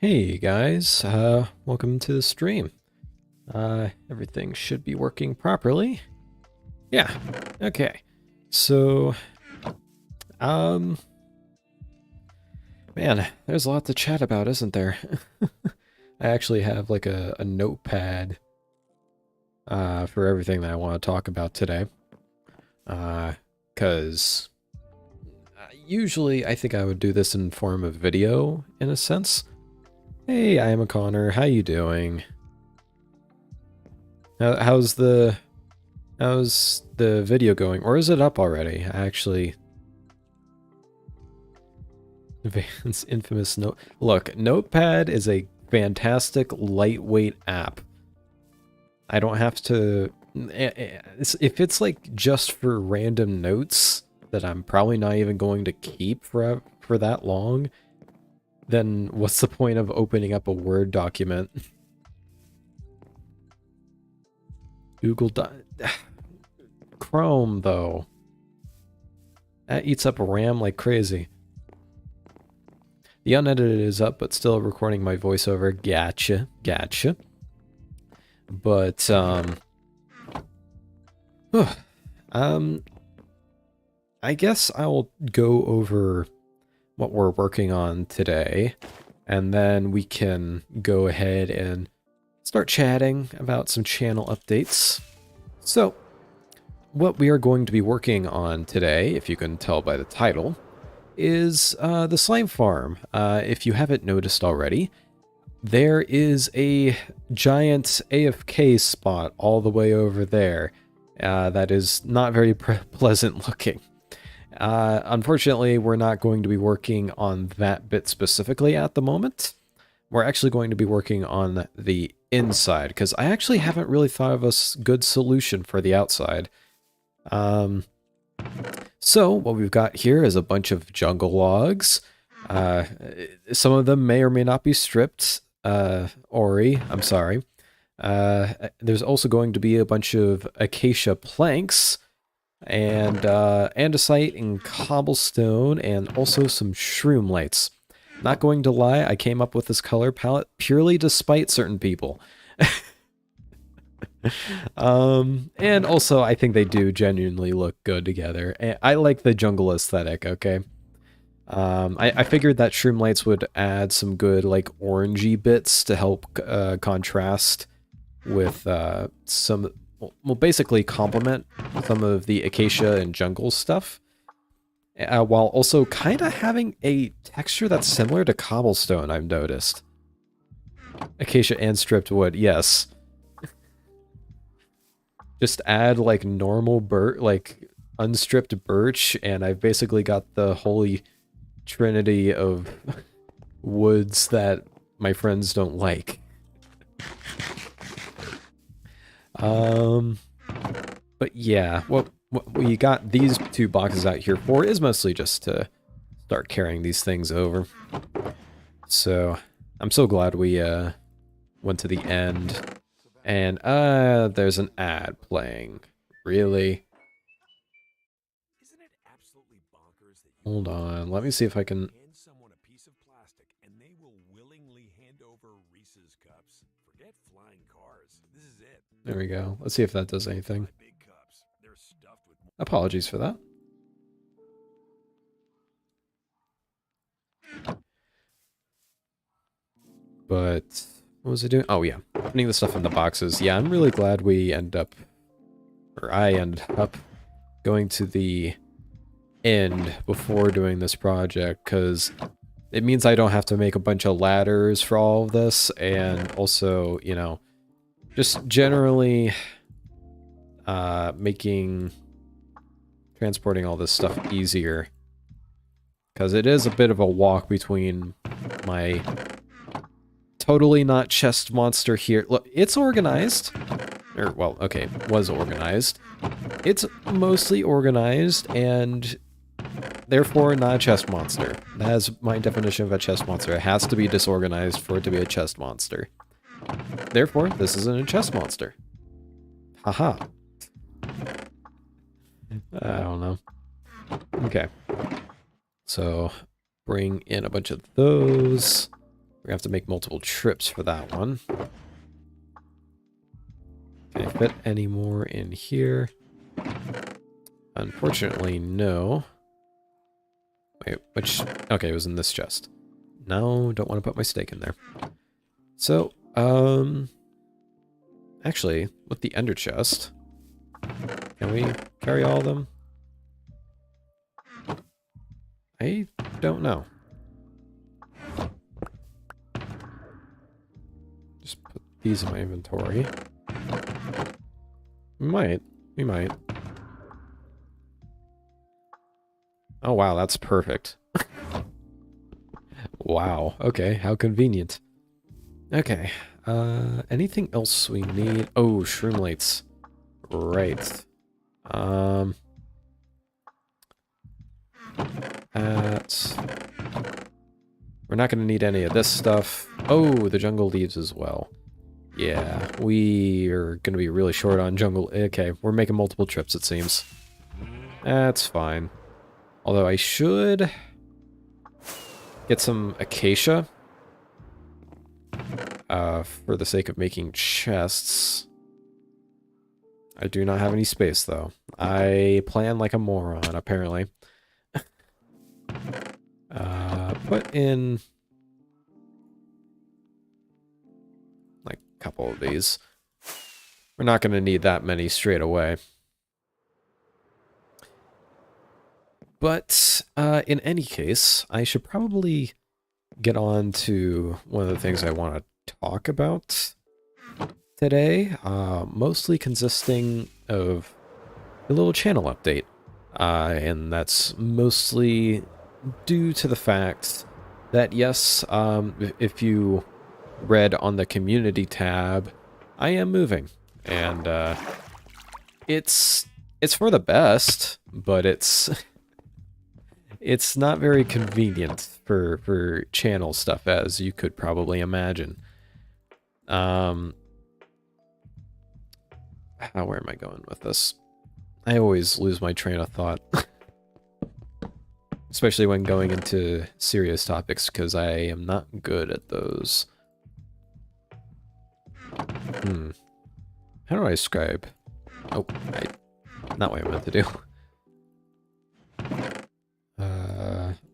Hey guys, welcome to the stream. Everything should be working properly. Yeah, okay. So, um, man, there's a lot to chat about, isn't there? I actually have like a notepad, for everything that I want to talk about today. 'Cause usually I think I would do this in form of video, in a sense. Hey, I am a Connor, how you doing? How's the video going? Or is it up already? I actually... It's infamous note. Look, Notepad is a fantastic lightweight app. I don't have to... If it's like just for random notes that I'm probably not even going to keep for that long, then what's the point of opening up a Word document? Google Chrome, though. That eats up RAM like crazy. The unedited is up, but still recording my voiceover. Gotcha, gotcha. But, I guess I'll go over what we're working on today, and then we can go ahead and start chatting about some channel updates. So, what we are going to be working on today, if you can tell by the title, is the slime farm. If you haven't noticed already, there is a giant AFK spot all the way over there that is not very pleasant looking. Unfortunately, we're not going to be working on that bit specifically at the moment. We're actually going to be working on the inside, because I actually haven't really thought of a good solution for the outside. So what we've got here is a bunch of jungle logs. Some of them may or may not be stripped. Ori, I'm sorry. There's also going to be a bunch of acacia planks, and andesite and cobblestone, and also some shroom lights. Not going to lie, I came up with this color palette purely to spite certain people. And also I think they do genuinely look good together. I like the jungle aesthetic, okay? I figured that shroom lights would add some good, like, orangey bits to help contrast with some, well, basically complement some of the acacia and jungle stuff, while also kind of having a texture that's similar to cobblestone, I've noticed. Acacia and stripped wood, yes. Just add, like, normal like, unstripped birch, and I've basically got the holy trinity of woods that my friends don't like. But yeah, what we got these two boxes out here for is mostly just to start carrying these things over. So I'm so glad we went to the end. And there's an ad playing. Really? Isn't it absolutely bonkers that Hold on, let me see if I can... hand someone a piece of plastic and they will willingly hand over Reese's cups? Forget flying cars. This is it. There we go. Let's see if that does anything. Big cups. They're stuffed with Apologies for that. But what was I doing? Oh yeah, putting the stuff in the boxes. Yeah, I'm really glad we I end up going to the end before doing this project, because it means I don't have to make a bunch of ladders for all of this, and also, you know, just generally making transporting all this stuff easier, because it is a bit of a walk between my totally not chest monster here. Look, it's organized. Or, well, okay, was organized. It's mostly organized, and therefore not a chest monster. That's my definition of a chest monster. It has to be disorganized for it to be a chest monster. Therefore, this isn't a chest monster. Haha. I don't know. Okay. So, bring in a bunch of those. We're gonna have to make multiple trips for that one. Can I fit any more in here? Unfortunately, no. Wait, which... Okay, it was in this chest. No, don't want to put my steak in there. So, actually, with the ender chest, can we carry all of them? I don't know. Just put these in my inventory. We might. We might. Oh, wow, that's perfect. Wow. Okay, how convenient. Okay. Anything else we need? Oh, shroom lights. Right. We're not going to need any of this stuff. Oh, the jungle leaves as well. Yeah, we are going to be really short on jungle. Okay, we're making multiple trips, it seems. That's fine. Although I should get some acacia for the sake of making chests. I do not have any space, though. I plan like a moron, apparently. Put in like a couple of these. We're not going to need that many straight away. But in any case, I should probably get on to one of the things I want to talk about today, mostly consisting of a little channel update. And that's mostly due to the fact that, yes, if you read on the community tab, I am moving. And it's for the best, but it's not very convenient for channel stuff, as you could probably imagine. Where am I going with this? I always lose my train of thought. Especially when going into serious topics, because I am not good at those. How do I describe? Oh, not what I meant to do.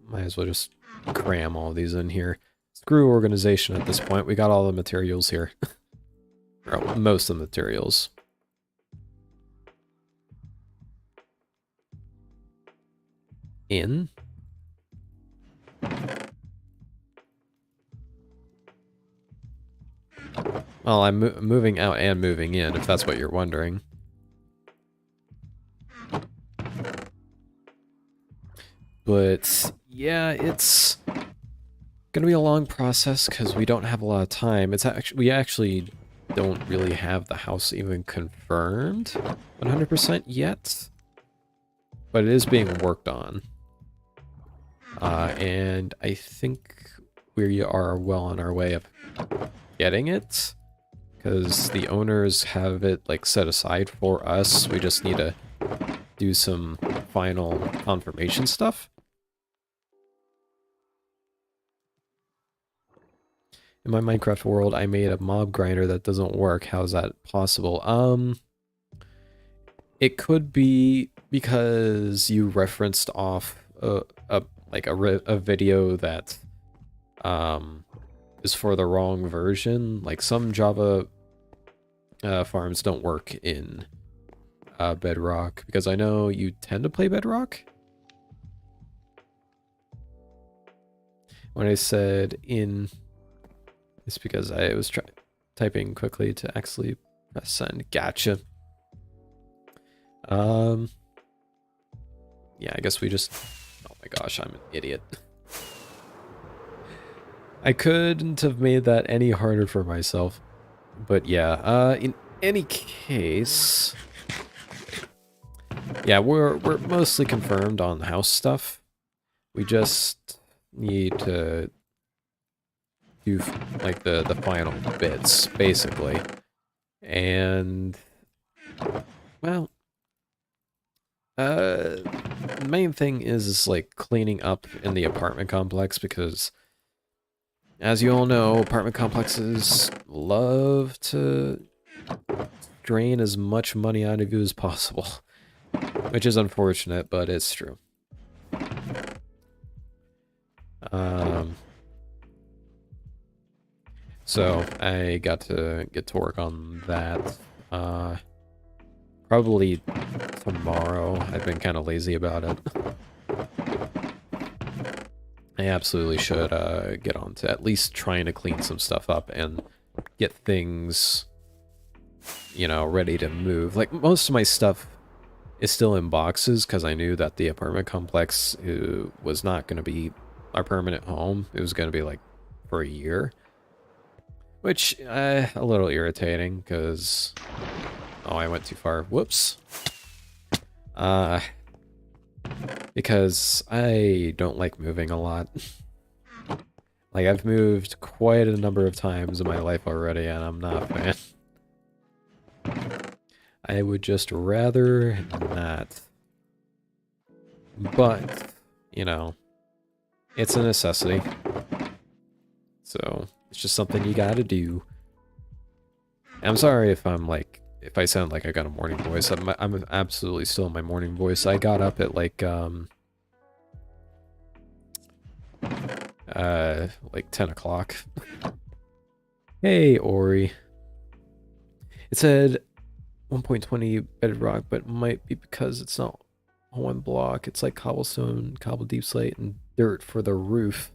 Might as well just cram all these in here. Screw organization at this point. We got all the materials here. Or most of the materials. In? Well, I'm moving out and moving in, if that's what you're wondering. But yeah, it's gonna be a long process because we don't have a lot of time. We actually don't really have the house even confirmed 100% yet, but it is being worked on. And I think we are well on our way of getting it, because the owners have it like set aside for us. We just need to do some final confirmation stuff. In my Minecraft world, I made a mob grinder that doesn't work. How is that possible? It could be because you referenced off a video that is for the wrong version. Like some Java farms don't work in Bedrock, because I know you tend to play Bedrock. When I said in, it's because I was typing quickly to actually press send. Gotcha. Yeah, I guess we just... Oh my gosh, I'm an idiot. I couldn't have made that any harder for myself. But yeah, in any case... Yeah, we're mostly confirmed on the house stuff. We just need to do like the final bits, basically. And well, the main thing is like cleaning up in the apartment complex, because as you all know, apartment complexes love to drain as much money out of you as possible, which is unfortunate, but it's true. So I got to get to work on that. Probably tomorrow. I've been kind of lazy about it. I absolutely should get on to at least trying to clean some stuff up and get things, you know, ready to move. Like, most of my stuff is still in boxes because I knew that the apartment complex was not going to be our permanent home. It was going to be, like, for a year. Which, a little irritating because... Oh, I went too far. Whoops. Because I don't like moving a lot. Like, I've moved quite a number of times in my life already, and I'm not a fan. I would just rather not. But, you know, it's a necessity. So, it's just something you gotta do. I'm sorry if I'm like, if I sound like I got a morning voice. I'm absolutely still in my morning voice. I got up at like 10 o'clock. Hey, Ori. It said 1.20 bedrock, but it might be because it's not one block. It's like cobblestone, cobble deep slate, and dirt for the roof.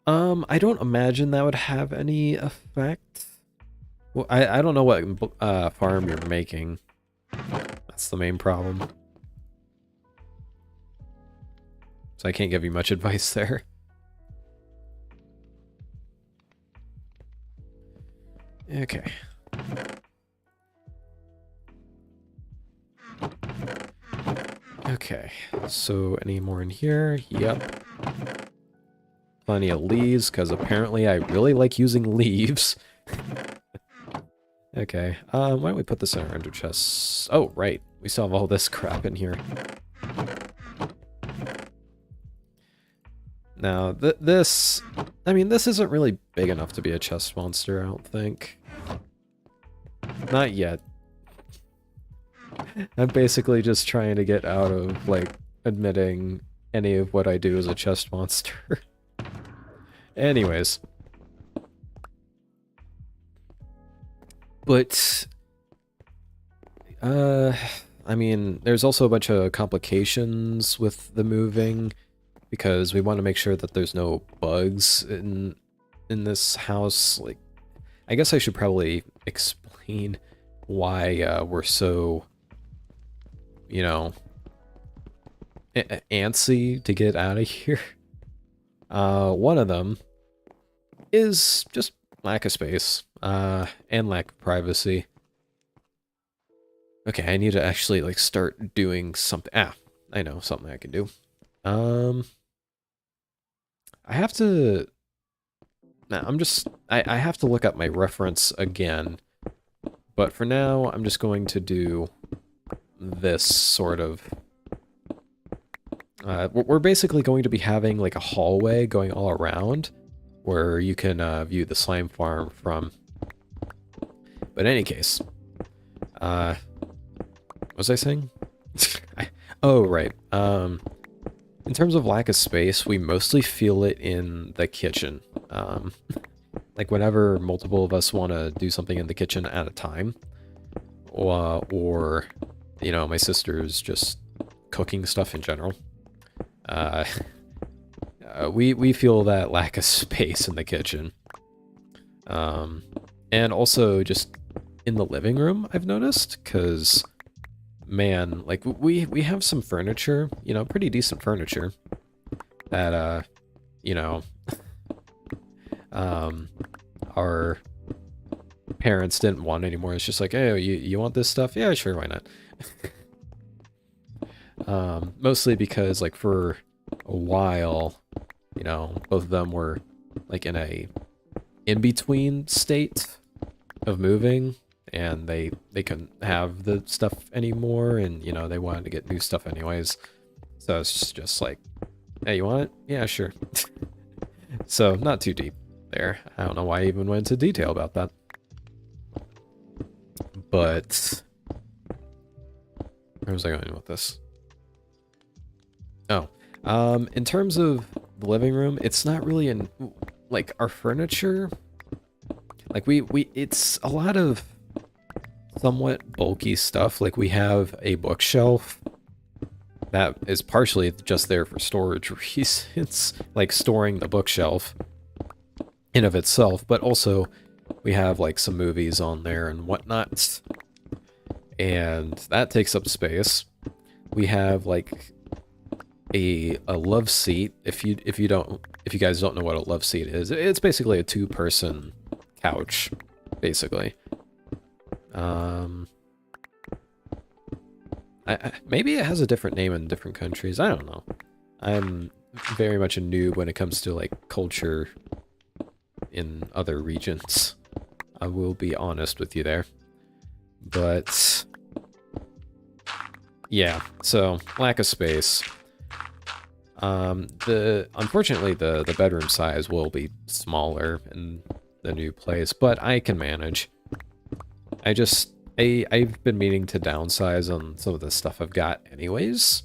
I don't imagine that would have any effect. Well, I don't know what farm you're making. That's the main problem. So I can't give you much advice there. Okay. Okay, so any more in here? Yep. Plenty of leaves, because apparently I really like using leaves. Okay, why don't we put this in our ender chests? Oh, right, we still have all this crap in here. Now, this isn't really big enough to be a chest monster, I don't think. Not yet. I'm basically just trying to get out of, like, admitting any of what I do as a chest monster. Anyways. But, I mean, there's also a bunch of complications with the moving, because we want to make sure that there's no bugs in this house. Like, I guess I should probably explain why we're so, you know, antsy to get out of here. One of them is just lack of space, and lack of privacy. Okay, I need to actually, like, start doing something. Ah, I know, something I can do. I have to... Nah, I have to look up my reference again. But for now, I'm just going to do this sort of... we're basically going to be having, like, a hallway going all around, where you can view the slime farm from. But in any case, what was I saying? Oh, right. In terms of lack of space, we mostly feel it in the kitchen. Like whenever multiple of us want to do something in the kitchen at a time, or you know, my sister's just cooking stuff in general. We feel that lack of space in the kitchen. And also just in the living room, I've noticed, because, man, like, we have some furniture, you know, pretty decent furniture, that, you know, our parents didn't want anymore. It's just like, hey, you want this stuff? Yeah, sure, why not? Mostly because, like, for a while, you know, both of them were, like, in a in-between state of moving, and they couldn't have the stuff anymore, and, you know, they wanted to get new stuff anyways. So it's just like, hey, you want it? Yeah, sure. so not too deep there. I don't know why I even went into detail about that. But where was I going with this? Oh, in terms of the living room, it's not really in like our furniture. Like it's a lot of somewhat bulky stuff. Like we have a bookshelf that is partially just there for storage reasons, like storing the bookshelf in of itself, but also we have like some movies on there and whatnot, and that takes up space. We have like a love seat. If you guys don't know what a love seat is, it's basically a two-person couch, basically. Maybe it has a different name in different countries. I don't know. I'm very much a noob when it comes to like culture in other regions. I will be honest with you there. But yeah, so lack of space. Unfortunately the bedroom size will be smaller in the new place, but I can manage. I've been meaning to downsize on some of the stuff I've got anyways,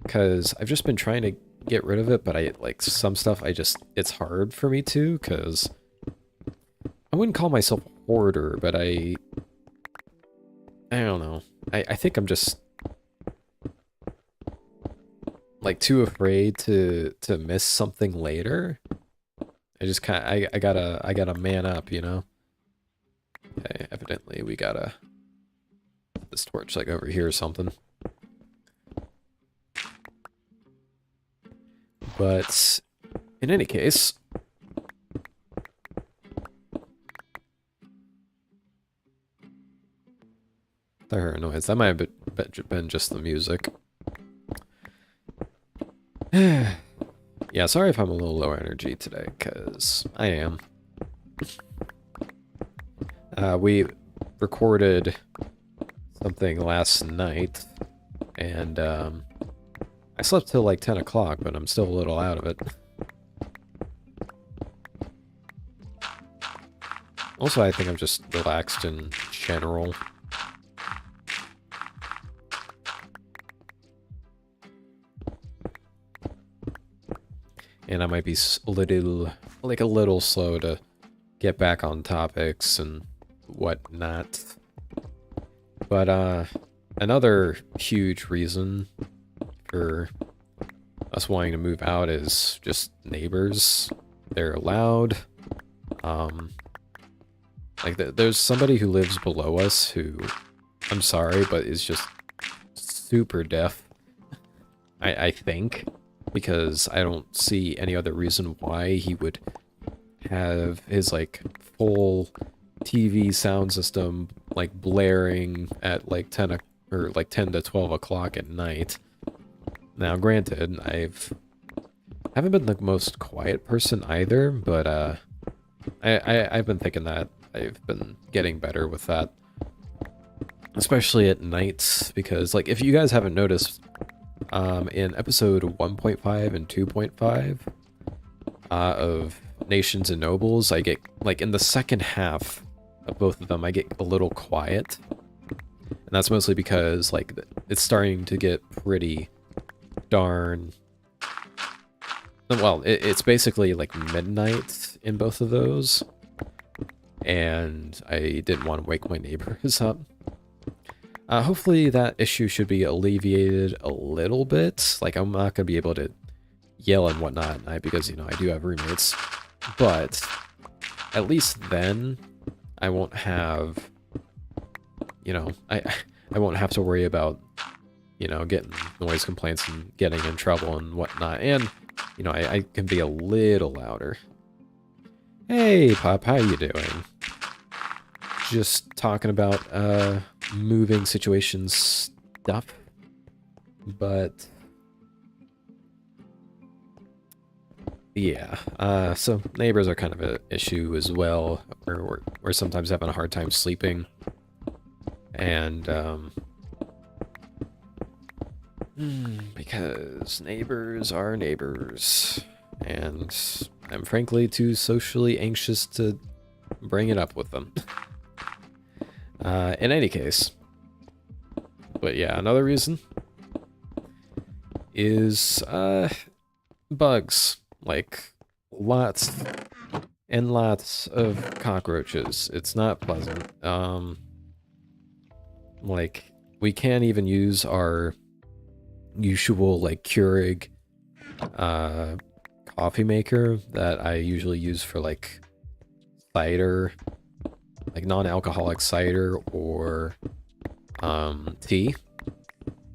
because I've just been trying to get rid of it, but like some stuff it's hard for me to, because I wouldn't call myself a hoarder, but I don't know. I think I'm just like too afraid to miss something later. I gotta man up, you know? Okay, evidently we gotta put this torch like over here or something. But in any case, I heard a noise. That might have been just the music. Yeah, sorry if I'm a little low energy today, because I am. We recorded something last night, and I slept till like 10 o'clock, but I'm still a little out of it. Also, I think I'm just relaxed in general. And I might be a little slow to get back on topics and whatnot. But another huge reason for us wanting to move out is just neighbors. They're loud. Like there's somebody who lives below us who, I'm sorry, but is just super deaf. I think, because I don't see any other reason why he would have his like full TV sound system like blaring at like 10 or like 10 to 12 o'clock at night. Now, granted, haven't been the most quiet person either, but I've been thinking that I've been getting better with that, especially at nights, because like if you guys haven't noticed, in episode 1.5 and 2.5 of Nations and Nobles, I get, like, in the second half of both of them, I get a little quiet. And that's mostly because, like, it's starting to get pretty darn... Well, it's basically, like, midnight in both of those. And I didn't want to wake my neighbors up. Hopefully that issue should be alleviated a little bit. Like, I'm not going to be able to yell and whatnot at night because, you know, I do have roommates. But at least then, I won't have, you know, I won't have to worry about, you know, getting noise complaints and getting in trouble and whatnot. And, you know, I can be a little louder. Hey, Pop, how you doing? Just talking about, moving situations stuff. But yeah, so neighbors are kind of an issue as well. We're sometimes having a hard time sleeping. And, because neighbors are neighbors. And I'm frankly too socially anxious to bring it up with them. In any case. But yeah, another reason is bugs. Like, lots and lots of cockroaches. It's not pleasant. Like, we can't even use our usual, like, Keurig coffee maker that I usually use for, like, cider, like non-alcoholic cider or tea.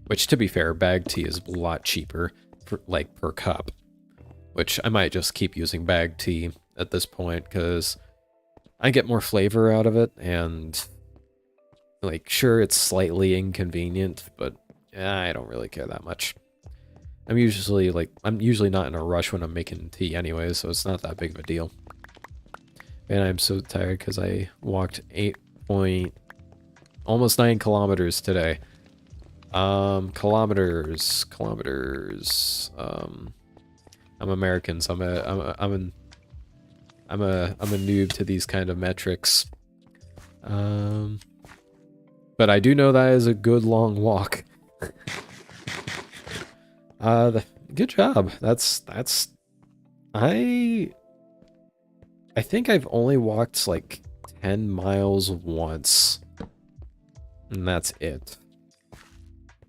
Which, to be fair, bagged tea is a lot cheaper, for, like, per cup. Which I might just keep using bagged tea at this point, because I get more flavor out of it, and, like, sure, it's slightly inconvenient, but I don't really care that much. I'm usually not in a rush when I'm making tea anyway, so it's not that big of a deal. And I'm so tired because I walked almost 9 kilometers today. Kilometers. I'm American, so I'm a noob to these kind of metrics. But I do know that is a good long walk. Good job. I think I've only walked like 10 miles once. And that's it.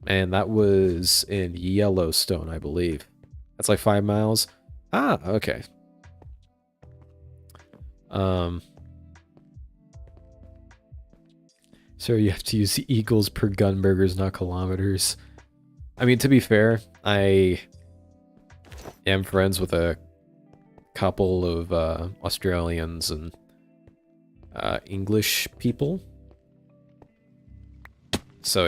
And that was in Yellowstone, I believe. That's like 5 miles. Ah, okay. So you have to use eagles per gun burgers, not kilometers. I mean, to be fair, I am friends with a couple of Australians and English people. So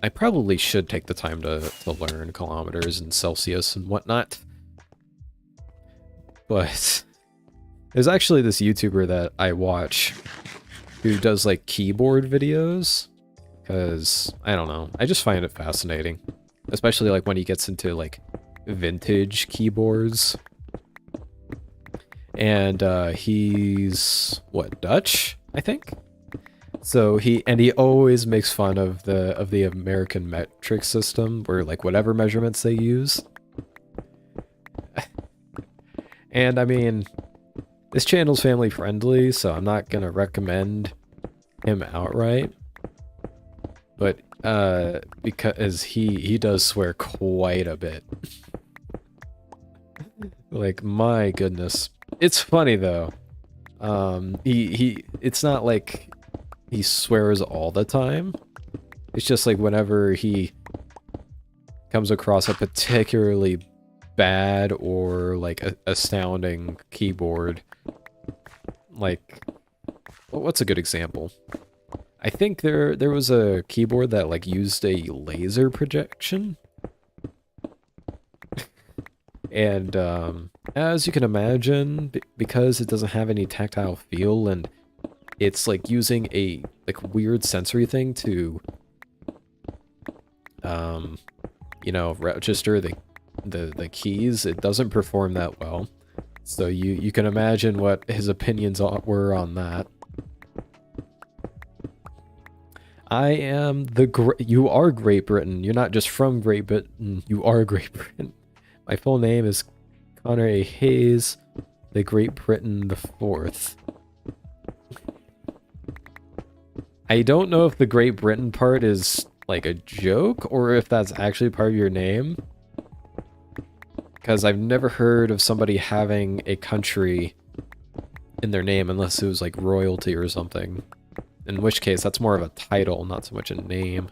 I probably should take the time to learn kilometers and Celsius and whatnot. But there's actually this YouTuber that I watch who does like keyboard videos, because I don't know, I just find it fascinating, especially like when he gets into like vintage keyboards. And he's what, Dutch, I think. So he always makes fun of the American metric system, where like whatever measurements they use. And I mean, this channel's family friendly, so I'm not gonna recommend him outright. But because he does swear quite a bit. Like, my goodness. It's funny though. It's not like he swears all the time. It's just like whenever he comes across a particularly bad or like astounding keyboard. Like, what's a good example? I think there was a keyboard that like used a laser projection. And as you can imagine, because it doesn't have any tactile feel and it's like using a like weird sensory thing to you know, register the keys, it doesn't perform that well. So you can imagine what his opinions were on that. You are Great Britain. You're not just from Great Britain, you are Great Britain. My full name is Connor A. Hayes, the Great Britain the Fourth. I don't know if the Great Britain part is like a joke or if that's actually part of your name. Because I've never heard of somebody having a country in their name unless it was like royalty or something. In which case, that's more of a title, not so much a name.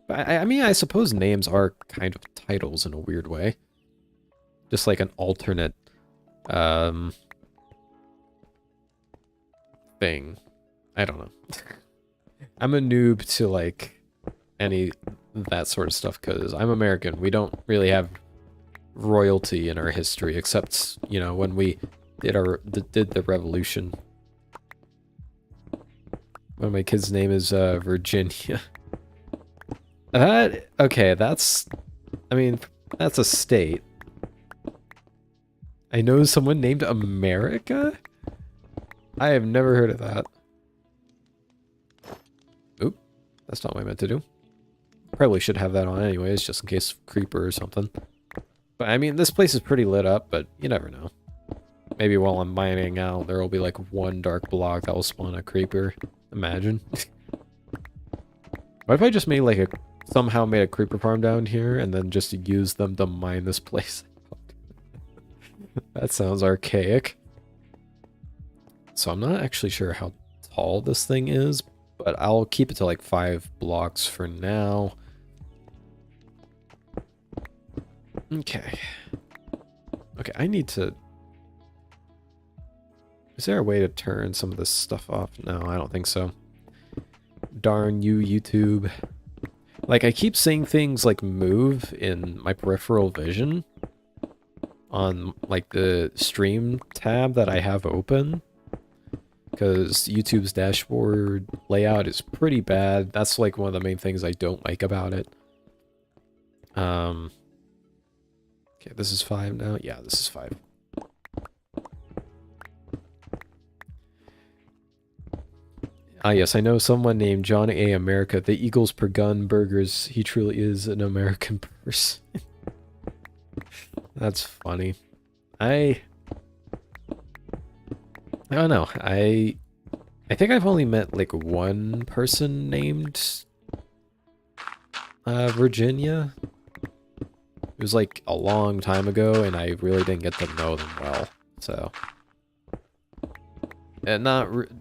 But I mean, I suppose names are kind of titles in a weird way. Just like an alternate thing. I don't know. I'm a noob to like any that sort of stuff because I'm American. We don't really have royalty in our history except, you know, when we did the revolution. One of my kids' name is Virginia. Okay, that's, I mean, that's a state. I know someone named America? I have never heard of that. Oop, that's not what I meant to do. Probably should have that on anyways, just in case creeper or something. But I mean, this place is pretty lit up, but you never know. Maybe while I'm mining out, there will be like one dark block that will spawn a creeper. Imagine. What if I just made like somehow made a creeper farm down here and then just use them to mine this place out? That sounds archaic. So I'm not actually sure how tall this thing is, but I'll keep it to like 5 blocks for now. Okay. Okay, I need to... Is there a way to turn some of this stuff off? No, I don't think so. Darn you, YouTube. Like, I keep seeing things, like, move in my peripheral vision on, like, the stream tab that I have open. Because YouTube's dashboard layout is pretty bad. That's, like, one of the main things I don't like about it. Okay, this is 5 now? Yeah, this is 5. Ah, yes, I know someone named John A. America. The Eagles per gun burgers. He truly is an American person. That's funny. I don't know. I think I've only met like one person named Virginia. It was like a long time ago, and I really didn't get to know them well. So, and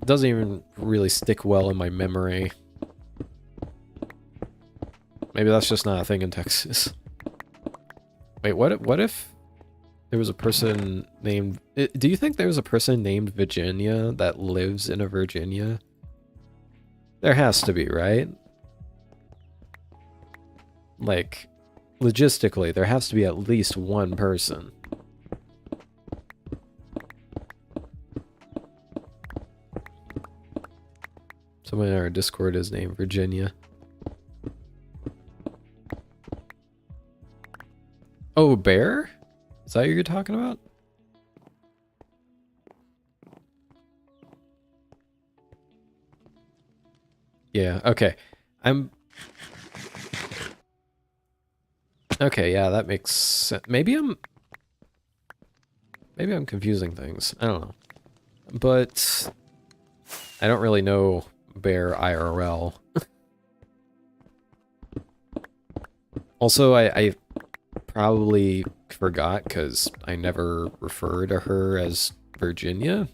doesn't even really stick well in my memory. Maybe that's just not a thing in Texas. Wait, what if there was a person named... Do you think there's a person named Virginia that lives in a Virginia? There has to be, right? Like, logistically, there has to be at least one person. Someone in our Discord is named Virginia. Oh, Bear? Is that what you're talking about? Yeah, okay. Okay, yeah, that makes sense. Maybe I'm confusing things. I don't know. But I don't really know Bear IRL. Also, I probably forgot because I never refer to her as Virginia.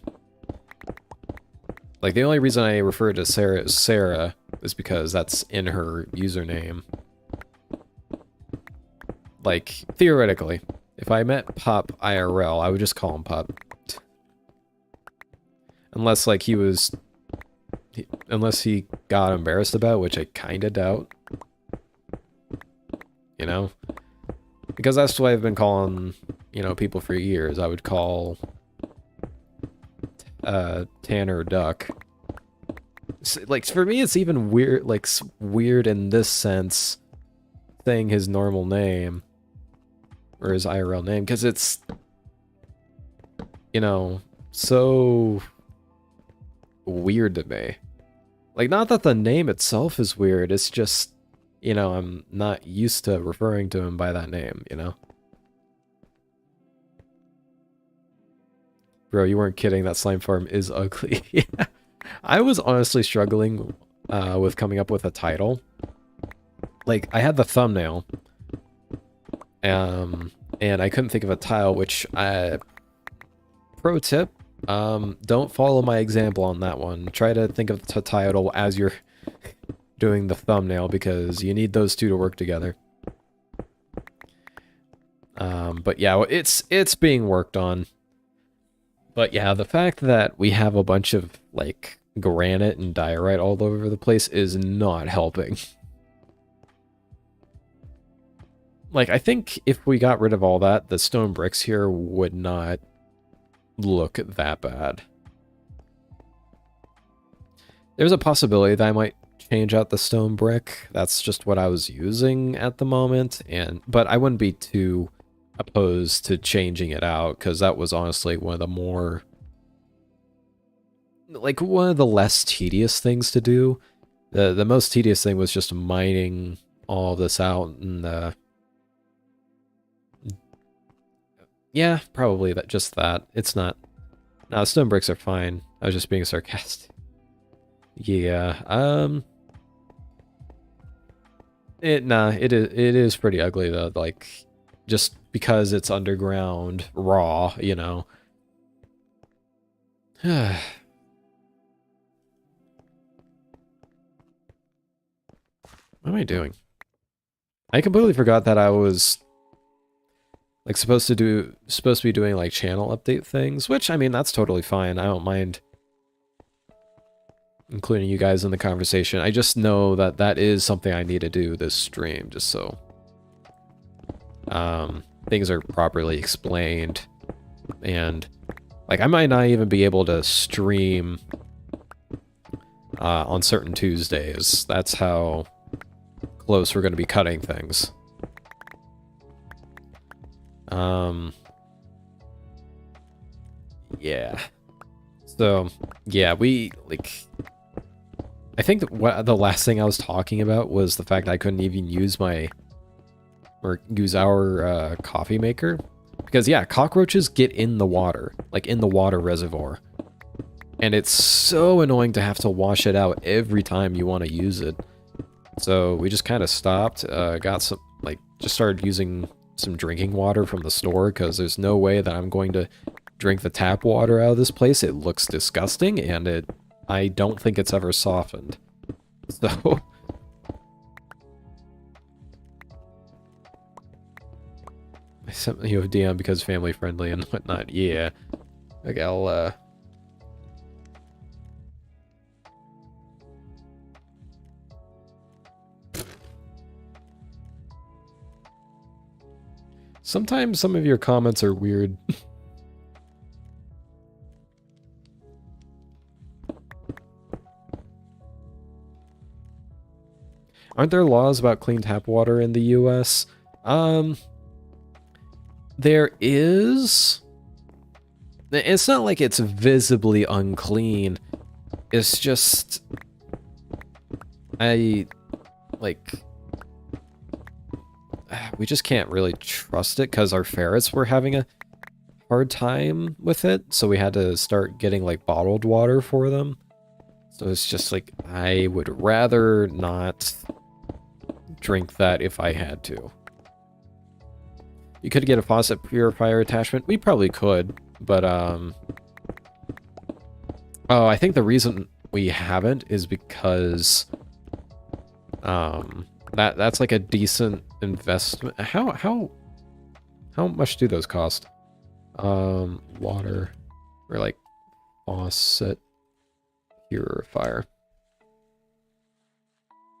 Like, the only reason I refer to Sarah as Sarah is because that's in her username. Like, theoretically, if I met Pup IRL, I would just call him Pup. Unless, like, unless he got embarrassed about, which I kinda doubt. You know? Because that's what I've been calling, you know, people for years. I would call Tanner Duck. Like, for me, it's even weird, like, weird in this sense, saying his normal name, or his IRL name, because it's, you know, so weird to me. Like, not that the name itself is weird, it's just, you know, I'm not used to referring to him by that name, you know? Bro, you weren't kidding, that slime farm is ugly. Yeah. I was honestly struggling with coming up with a title. Like, I had the thumbnail, and I couldn't think of a title, which, pro tip, don't follow my example on that one. Try to think of the title as you're doing the thumbnail, because you need those two to work together. But yeah, it's being worked on. But yeah, the fact that we have a bunch of, like, granite and diorite all over the place is not helping. Like, I think if we got rid of all that, the stone bricks here would not look that bad. There's a possibility that I might change out the stone brick. That's just what I was using at the moment, but I wouldn't be too opposed to changing it out, because that was honestly one of the more, like, one of the less tedious things to do. The most tedious thing was just mining all this out, and yeah, probably just that. It's not. No, stone bricks are fine. I was just being sarcastic. Yeah. It is pretty ugly though. Like, just because it's underground, raw, you know. What am I doing? I completely forgot that I was like supposed to be doing like channel update things, which I mean that's totally fine. I don't mind including you guys in the conversation. I just know that that is something I need to do this stream, just so things are properly explained. And like I might not even be able to stream on certain Tuesdays. That's how close we're going to be cutting things. Yeah. So, yeah, we, like, I think that what the last thing I was talking about was the fact I couldn't even use our coffee maker. Because, yeah, cockroaches get in the water, like in the water reservoir. And it's so annoying to have to wash it out every time you want to use it. So we just kind of stopped, got some, like, just started using some drinking water from the store, because there's no way that I'm going to drink the tap water out of this place. It looks disgusting, and I don't think it's ever softened. So... I sent you a DM because family friendly and whatnot. Yeah. Okay, I'll, Sometimes some of your comments are weird. Aren't there laws about clean tap water in the US? There is. It's not like it's visibly unclean. It's just... we just can't really trust it because our ferrets were having a hard time with it, so we had to start getting like bottled water for them. So it's just like, I would rather not drink that if I had to. You could get a faucet purifier attachment. We probably could, but oh, I think the reason we haven't is because that's like a decent investment. How much do those cost? Water or like faucet purifier.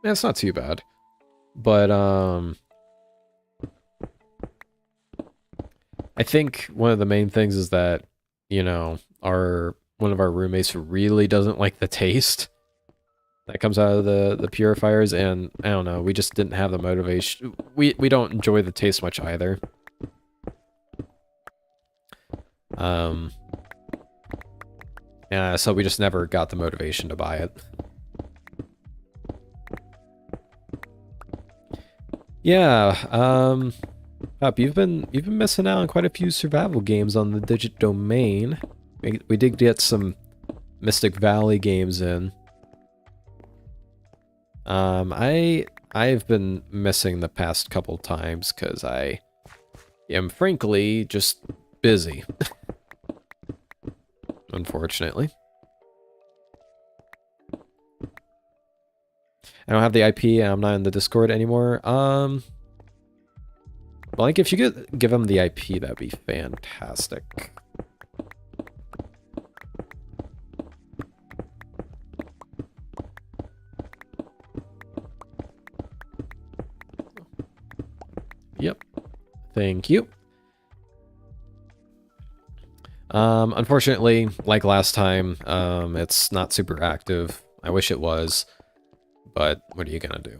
Yeah, it's not too bad. But I think one of the main things is that, you know, one of our roommates really doesn't like the taste that comes out of the purifiers, and I don't know, we just didn't have the motivation. We don't enjoy the taste much either. Yeah, so we just never got the motivation to buy it. Yeah, Up, you've been missing out on quite a few survival games on the Digit domain. We did get some Mystic Valley games in. I've been missing the past couple times because I am frankly just busy. Unfortunately. I don't have the IP and I'm not in the Discord anymore. Like, if you could give them the IP, that'd be fantastic. Yep. Thank you. Unfortunately, like last time, it's not super active. I wish it was, but what are you gonna do?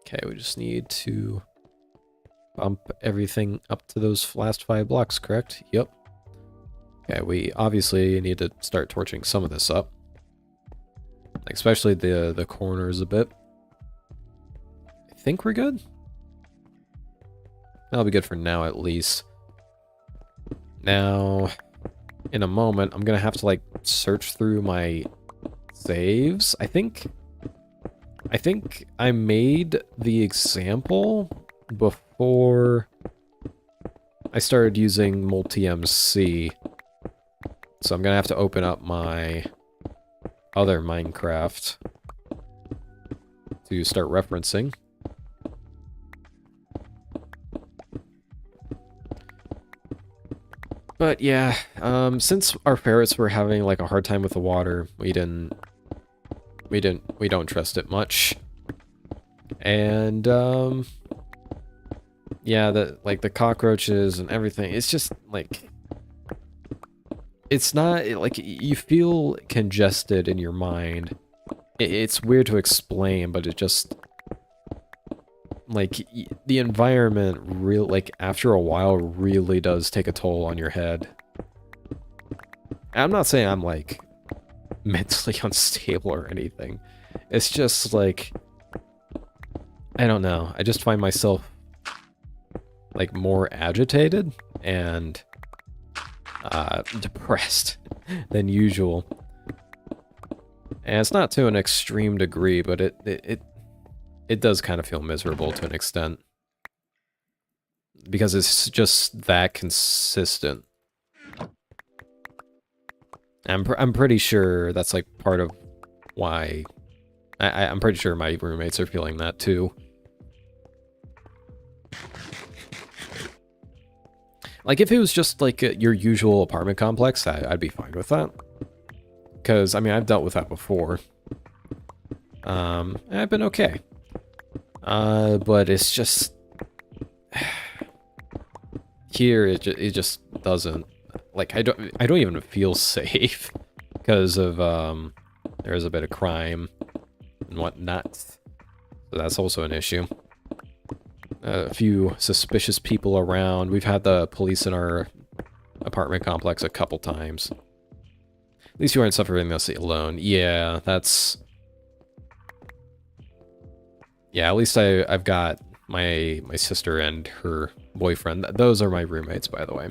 Okay, we just need to bump everything up to those last 5 blocks, correct? Yep. Okay, we obviously need to start torching some of this up. Especially the corners a bit. I think we're good. That'll be good for now, at least. Now, in a moment, I'm gonna have to, like, search through my saves. I think I made the example before I started using multi-MC. So I'm gonna have to open up my other Minecraft to start referencing. But yeah, since our ferrets were having like a hard time with the water, we don't trust it much. And yeah, the cockroaches and everything, it's just like, it's not like you feel congested in your mind. It's weird to explain, but it just, like, the environment like, after a while really does take a toll on your head. I'm not saying I'm, like, mentally unstable or anything. It's just, like, I don't know. I just find myself, like, more agitated and depressed than usual. And it's not to an extreme degree, but it does kind of feel miserable to an extent. Because it's just that consistent. I'm pretty sure that's, like, part of why... I'm pretty sure my roommates are feeling that, too. Like, if it was just, like, your usual apartment complex, I'd be fine with that. Because, I mean, I've dealt with that before. And I've been okay. But it's just... Here, it just doesn't... Like, I don't even feel safe. Because of, there's a bit of crime and whatnot. So that's also an issue. A few suspicious people around. We've had the police in our apartment complex a couple times. At least you aren't suffering this alone. Yeah, that's... Yeah, at least I've got my sister and her boyfriend. Those are my roommates, by the way.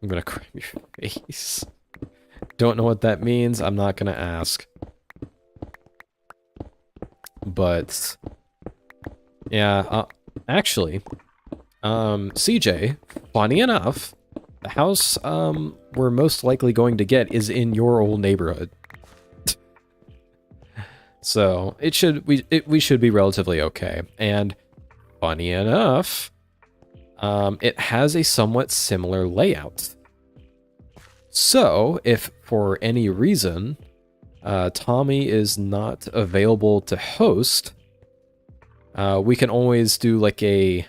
I'm gonna cram your face. Don't know what that means. I'm not gonna ask. But... Yeah, actually, CJ, funny enough, the house we're most likely going to get is in your old neighborhood. So we should be relatively okay. And funny enough, it has a somewhat similar layout. So if for any reason Tommy is not available to host, we can always do like a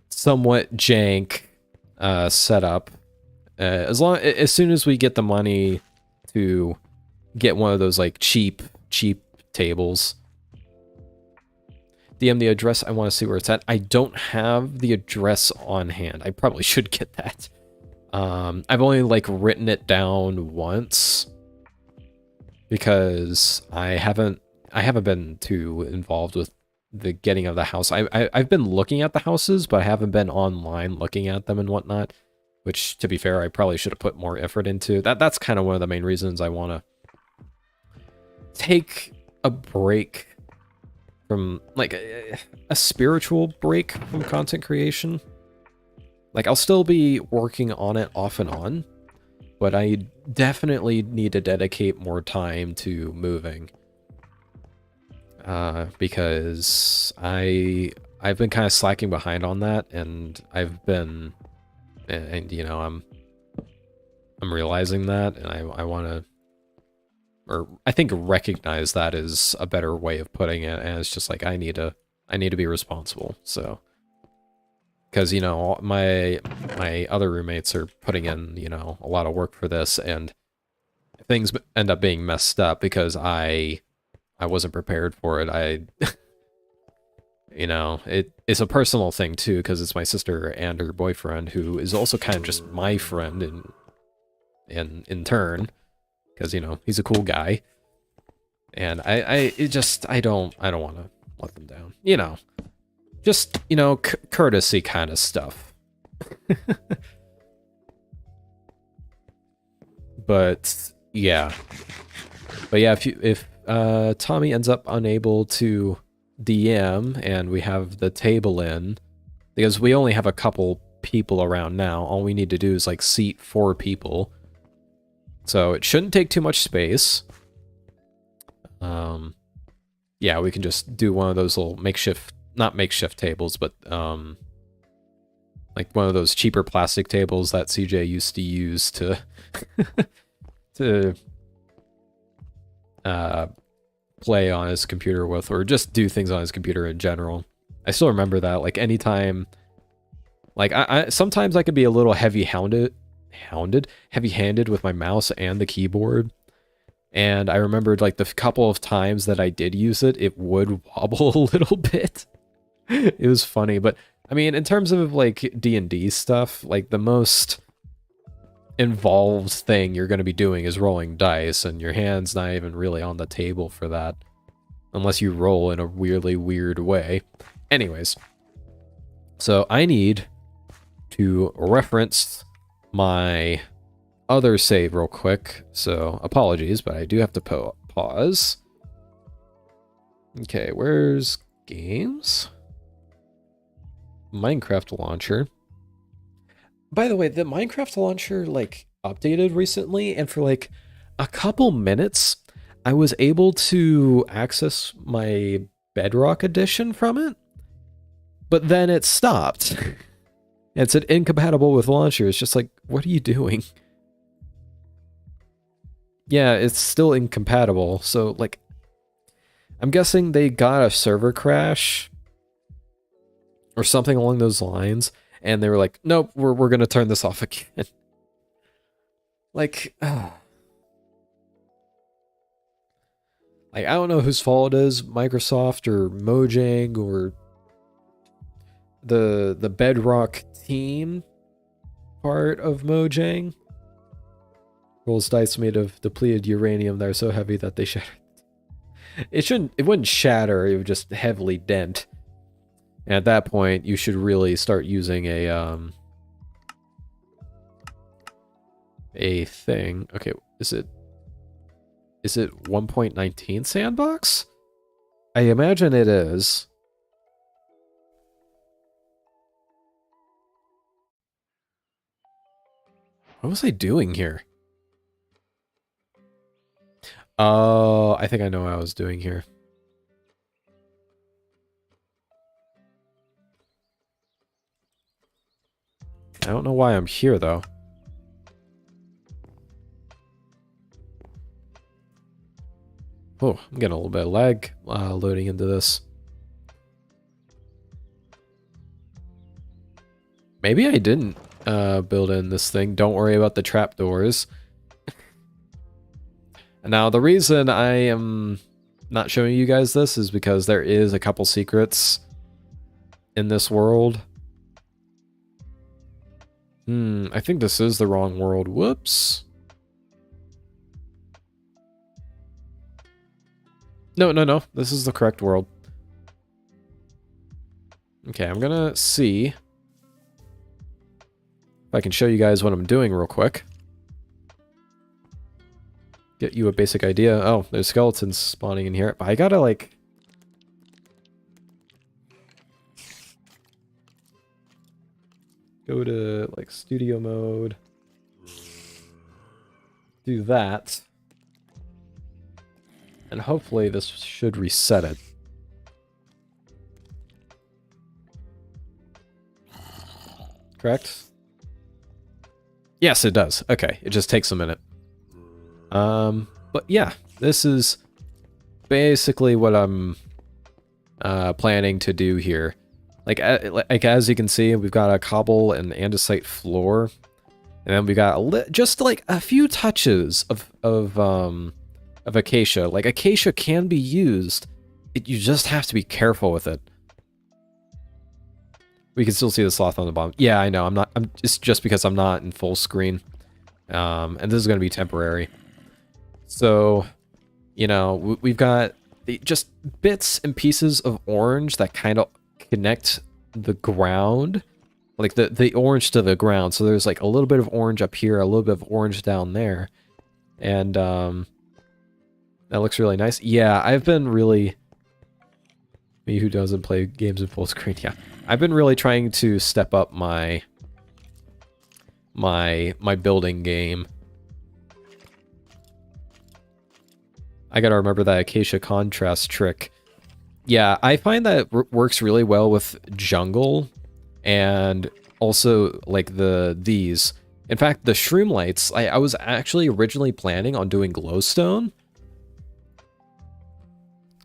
somewhat jank setup as soon as we get the money to get one of those like cheap tables. DM the address. I want to see where it's at. I don't have the address on hand. I probably should get that. I've only like written it down once because I haven't been too involved with the getting of the house. I've been looking at the houses, but I haven't been online looking at them and whatnot, which, to be fair, I probably should have put more effort into. That's kind of one of the main reasons I want to take a break from, like, a spiritual break from content creation. Like, I'll still be working on it off and on, but I definitely need to dedicate more time to moving. Because I've been kind of slacking behind on that, and I've been, and you know, I'm realizing that, and I want to, or I think recognize that is a better way of putting it, and it's just like I need to be responsible. So, because, you know, my other roommates are putting in, you know, a lot of work for this, and things end up being messed up because I wasn't prepared for it. You know, it's a personal thing too, because it's my sister and her boyfriend, who is also kind of just my friend in turn, because you know he's a cool guy, and I don't want to let them down. You know, just you know courtesy kind of stuff. But yeah, if Tommy ends up unable to DM and we have the table in, because we only have a couple people around now, all we need to do is like seat 4 people. So it shouldn't take too much space. Yeah, we can just do one of those little makeshift, not makeshift tables, but like one of those cheaper plastic tables that CJ used to use to to play on his computer with, or just do things on his computer in general. I still remember that, like anytime, like I sometimes I could be a little heavy-handed with my mouse and the keyboard. And I remembered like the couple of times that I did use it, it would wobble a little bit. It was funny, but I mean, in terms of like D&D stuff, like the most involved thing you're going to be doing is rolling dice, and your hand's not even really on the table for that, unless you roll in a weirdly weird way. Anyways, so I need to reference my other save real quick, so apologies, but I do have to pause. Okay, where's games? Minecraft launcher. By the way, the Minecraft launcher like updated recently, and for like a couple minutes I was able to access my Bedrock edition from it, but then it stopped. It said incompatible with launcher. It's just like, what are you doing? Yeah, it's still incompatible. So like, I'm guessing they got a server crash or something along those lines, and they were like, nope, we're gonna turn this off again. Like, like, I don't know whose fault it is, Microsoft or Mojang or the Bedrock team part of Mojang. Rolls dice made of depleted uranium that are so heavy that they shatter. It wouldn't shatter, it would just heavily dent. And at that point, you should really start using a thing. Okay, is it 1.19 sandbox? I imagine it is. What was I doing here? Oh, I think I know what I was doing here. I don't know why I'm here, though. Oh, I'm getting a little bit of lag loading into this. Maybe I didn't build in this thing. Don't worry about the trapdoors. Now, the reason I am not showing you guys this is because there is a couple secrets in this world. I think this is the wrong world. Whoops. No. This is the correct world. Okay, I'm gonna see if I can show you guys what I'm doing real quick. Get you a basic idea. Oh, there's skeletons spawning in here. But I gotta, like... go to, like, studio mode. Do that. And hopefully this should reset it. Correct? Yes, it does. Okay, it just takes a minute. But yeah, this is basically what I'm planning to do here. Like as you can see, we've got a cobble and andesite floor, and then we got just like a few touches of acacia. Like acacia can be used, you just have to be careful with it. We can still see the sloth on the bottom. Yeah, I know. It's just because I'm not in full screen. And this is going to be temporary. So, you know, we've got just bits and pieces of orange that kind of connect the ground. Like the orange to the ground. So there's like a little bit of orange up here, a little bit of orange down there. And that looks really nice. Yeah, I've been really... Me who doesn't play games in full screen, yeah. I've been really trying to step up my building game. I gotta remember that acacia contrast trick. Yeah, I find that works really well with jungle and also like these. In fact, the shroom lights, I was actually originally planning on doing glowstone.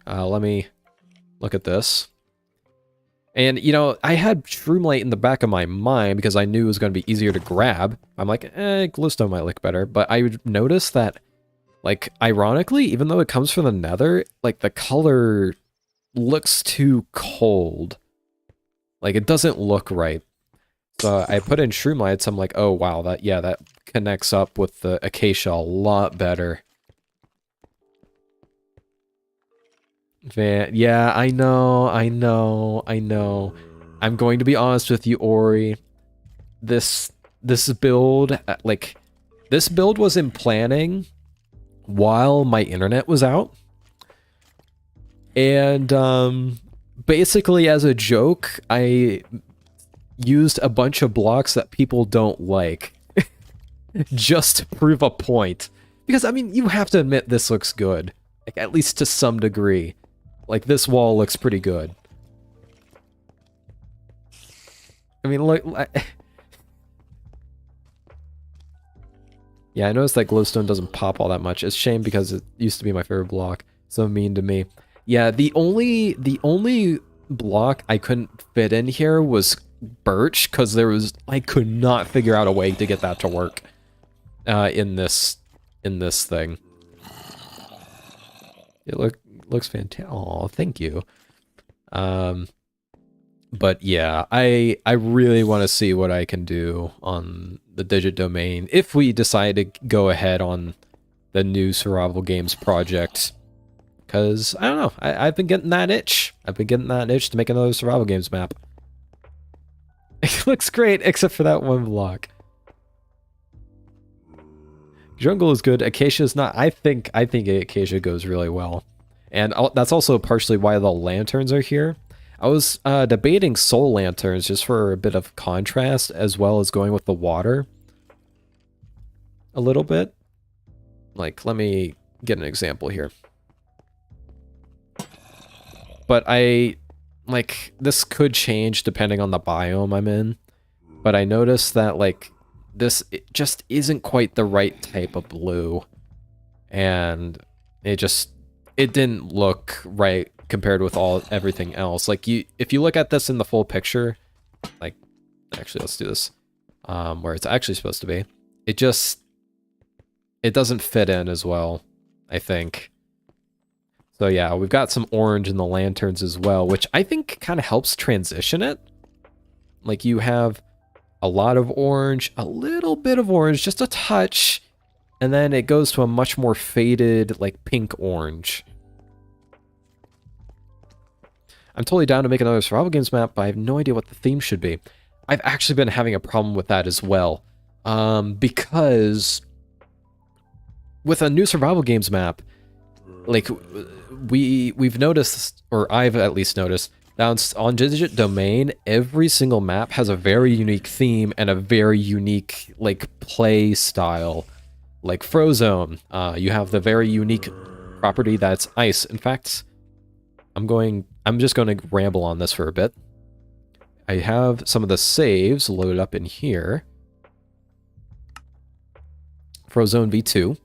Let me look at this. And, you know, I had shroomlight in the back of my mind because I knew it was going to be easier to grab. I'm like, glowstone might look better. But I noticed that, like, ironically, even though it comes from the nether, like, the color looks too cold. Like, it doesn't look right. So I put in shroomlights. I'm like, oh, wow, that connects up with the acacia a lot better. Yeah, I know. I'm going to be honest with you, Ori. This build, this build was in planning while my internet was out. And, basically as a joke, I used a bunch of blocks that people don't like. Just to prove a point. Because, I mean, you have to admit this looks good. Like, at least to some degree. Like, this wall looks pretty good. I mean, look... Yeah, I noticed that glowstone doesn't pop all that much. It's a shame because it used to be my favorite block. So mean to me. Yeah, the only block I couldn't fit in here was birch, because I could not figure out a way to get that to work in this thing. It looks fantastic. Oh, thank you. But yeah, I really want to see what I can do on the Digit domain if we decide to go ahead on the new survival games project. Because, I don't know, I've been getting that itch. I've been getting that itch to make another survival games map. It looks great, except for that one block. Jungle is good. Acacia is not. I think Acacia goes really well. And that's also partially why the lanterns are here. I was debating soul lanterns just for a bit of contrast, as well as going with the water a little bit. Like, let me get an example here. But this could change depending on the biome I'm in. But I noticed that, like, this just isn't quite the right type of blue. And it didn't look right compared with everything else. Like, if you look at this in the full picture, like, actually, let's do this, where it's actually supposed to be, it doesn't fit in as well, I think. So yeah, we've got some orange in the lanterns as well, which I think kind of helps transition it. Like, you have a lot of orange, a little bit of orange, just a touch, and then it goes to a much more faded, like, pink orange. I'm totally down to make another survival games map, but I have no idea what the theme should be. I've actually been having a problem with that as well. Because with a new survival games map, like, we've noticed, or I've at least noticed, that on Digit Domain, every single map has a very unique theme and a very unique, like, play style. Like Frozone, you have the very unique property that's ice. In fact, I'm just going to ramble on this for a bit. I have some of the saves loaded up in here. Frozone V2.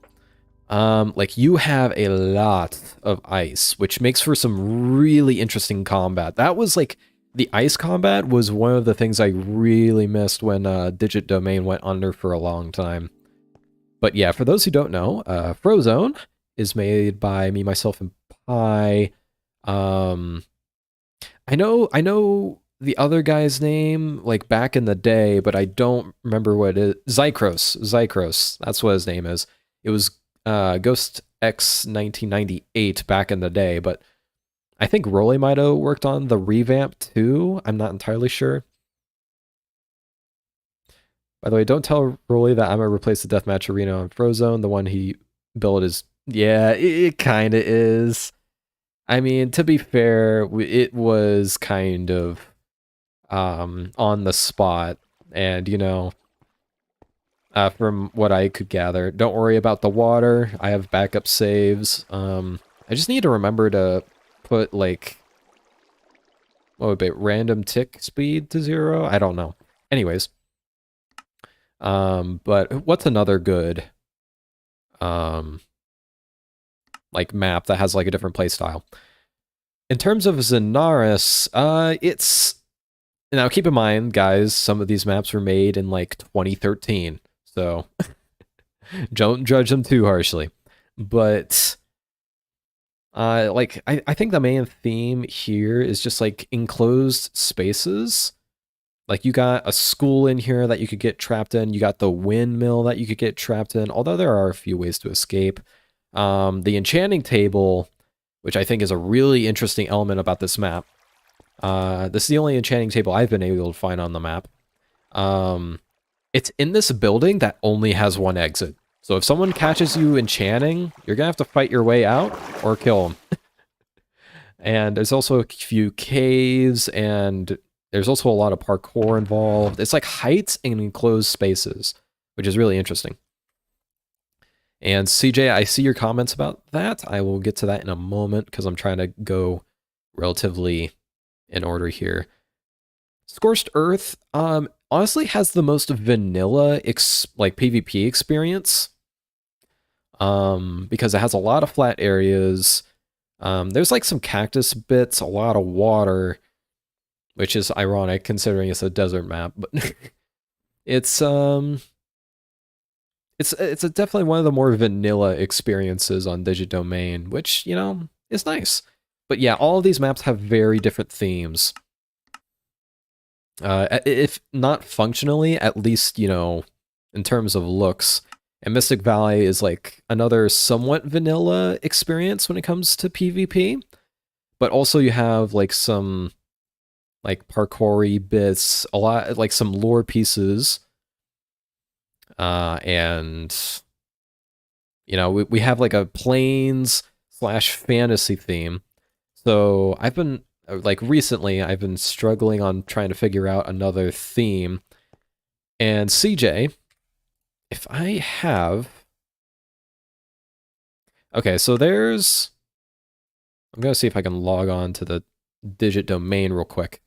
Like, you have a lot of ice, which makes for some really interesting combat. That was, like, the ice combat was one of the things I really missed when Digit Domain went under for a long time. But yeah, for those who don't know, Frozone is made by me, myself, and Pi. I know the other guy's name, like back in the day, but I don't remember what it is. Zycros. That's what his name is. It was Ghost X 1998 back in the day, but I think Rolly might have worked on the revamp too. I'm not entirely sure. By the way, don't tell Rolly that I'm gonna replace the deathmatch arena on Frozone. The one he built is, yeah, it kind of is. I mean, to be fair, it was kind of on the spot, and from what I could gather, don't worry about the water. I have backup saves. I just need to remember to put like, what would be random tick speed to 0? I don't know. Anyways, but what's another good like map that has like a different playstyle? In terms of Zenaris, it's, now keep in mind, guys, some of these maps were made in like 2013, so don't judge them too harshly. But like I think the main theme here is just like enclosed spaces. Like you got a school in here that you could get trapped in. You got the windmill that you could get trapped in, although there are a few ways to escape. The enchanting table, which I think is a really interesting element about this map. This is the only enchanting table I've been able to find on the map. It's in this building that only has one exit. So if someone catches you enchanting, you're gonna have to fight your way out or kill them. And there's also a few caves, and there's also a lot of parkour involved. It's like heights and enclosed spaces, which is really interesting. And CJ, I see your comments about that. I will get to that in a moment because I'm trying to go relatively in order here. Scorched Earth honestly has the most vanilla like PvP experience. Because it has a lot of flat areas. There's like some cactus bits, a lot of water, which is ironic considering it's a desert map, but it's definitely one of the more vanilla experiences on Digidomain, which, is nice. But yeah, all of these maps have very different themes. If not functionally, at least, in terms of looks. And Mystic Valley is like another somewhat vanilla experience when it comes to PvP. But also you have like some like parkour-y bits, a lot like some lore pieces. And we have like a plains/fantasy theme. So I've been like recently I've been struggling on trying to figure out another theme. And CJ, if I have, okay, so I'm gonna see if I can log on to the Digidomain real quick.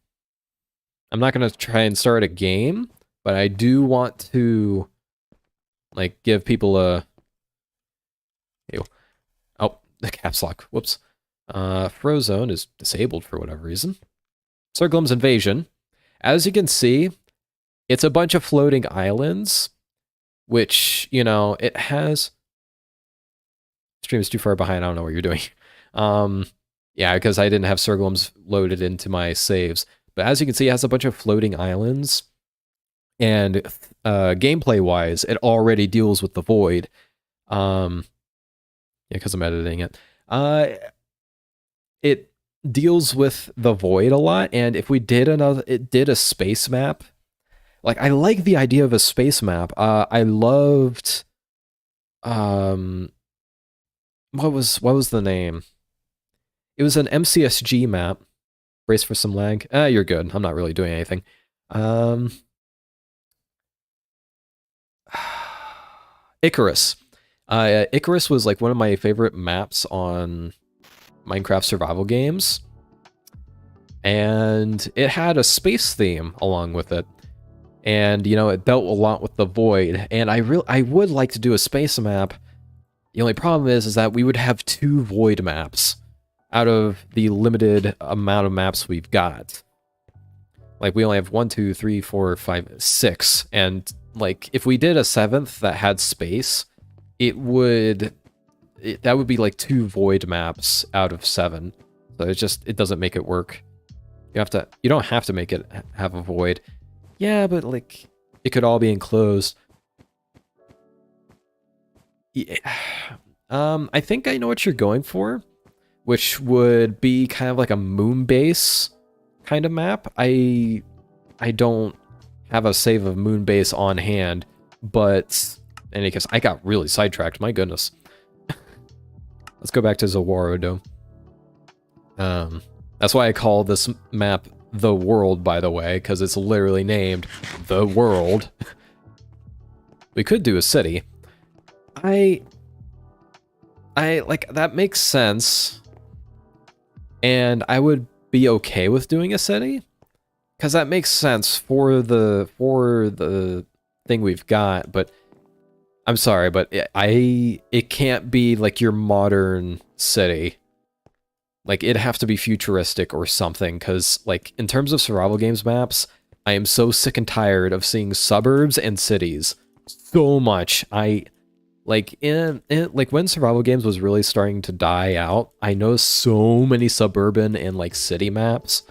I'm not gonna try and start a game, but I do want to like give people a, oh, the caps lock, whoops. Frozone is disabled for whatever reason. Circlum's Invasion. As you can see, it's a bunch of floating islands, which, it has... Stream is too far behind, I don't know what you're doing. Yeah, because I didn't have Circlums loaded into my saves. But as you can see, it has a bunch of floating islands. And gameplay-wise, it already deals with the void. Yeah, because I'm editing it. It deals with the void a lot, and if we did a space map, like I like the idea of a space map. I loved, what was the name? It was an MCSG map. Brace for some lag. You're good. I'm not really doing anything. Icarus. Icarus was like one of my favorite maps on Minecraft survival games, and it had a space theme along with it, and it dealt a lot with the void, and I would like to do a space map. The only problem is that we would have 2 void maps out of the limited amount of maps we've got. Like we only have 1, 2, 3, 4, 5, 6, and like if we did a 7th that had space, that would be like 2 void maps out of 7. So it doesn't make it work. You don't have to make it have a void. Yeah, but like it could all be enclosed. Yeah. I think I know what you're going for, which would be kind of like a moon base kind of map. I don't have a save of moon base on hand, but in any case, I got really sidetracked. My goodness. Let's go back to Zawaro Dome. That's why I call this map The World, by the way, because it's literally named The World. We could do a city. I like, that makes sense. And I would be okay with doing a city. Because that makes sense for the thing we've got, but I'm sorry, but it can't be like your modern city. Like, it'd have to be futuristic or something, because, like, in terms of survival games maps, I am so sick and tired of seeing suburbs and cities so much. Like, like, when survival games was really starting to die out, I noticed so many suburban and, like, city maps,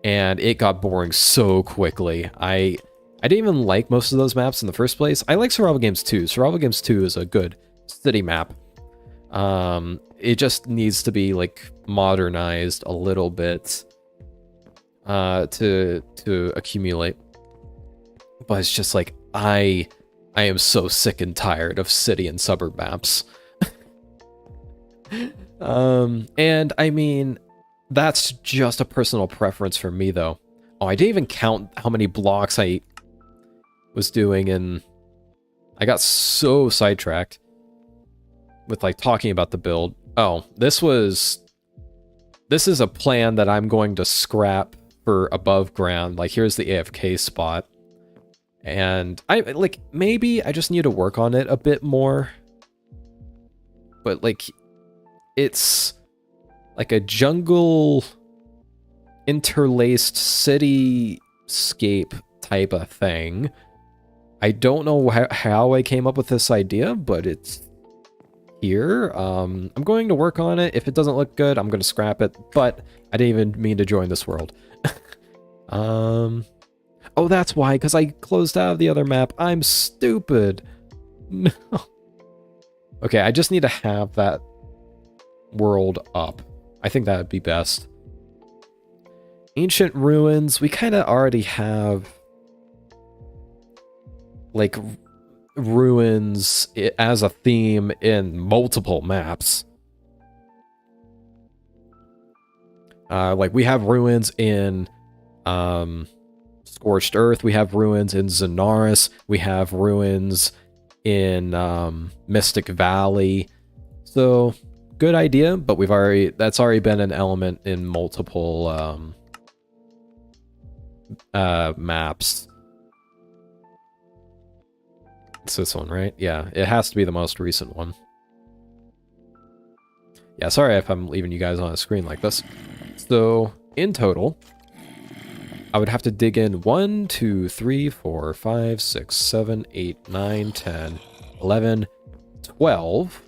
and it got boring so quickly. I didn't even like most of those maps in the first place. I like Survival Games 2. Survival Games 2 is a good city map. It just needs to be like modernized a little bit to accumulate. But it's just like I am so sick and tired of city and suburb maps. And I mean, that's just a personal preference for me though. Oh, I didn't even count how many blocks I was doing, and I got so sidetracked with like talking about the build. Oh, this is a plan that I'm going to scrap for above ground. Like, here's the AFK spot. And I like, maybe I just need to work on it a bit more. But like, it's like a jungle interlaced cityscape type of thing. I don't know how I came up with this idea, but it's here. I'm going to work on it. If it doesn't look good, I'm going to scrap it, but I didn't even mean to join this world. Oh, that's why, because I closed out of the other map. I'm stupid. No. Okay, I just need to have that world up. I think that would be best. Ancient ruins, we kind of already have like ruins as a theme in multiple maps. Like, we have ruins in Scorched Earth, we have ruins in Zenaris, we have ruins in Mystic Valley. So, good idea, but that's already been an element in multiple maps. It's this one, right? Yeah, it has to be the most recent one. Yeah, sorry if I'm leaving you guys on a screen like this. So, in total, I would have to dig in 1, 2, 3, 4, 5, 6, 7, 8, 9, 10, 11, 12.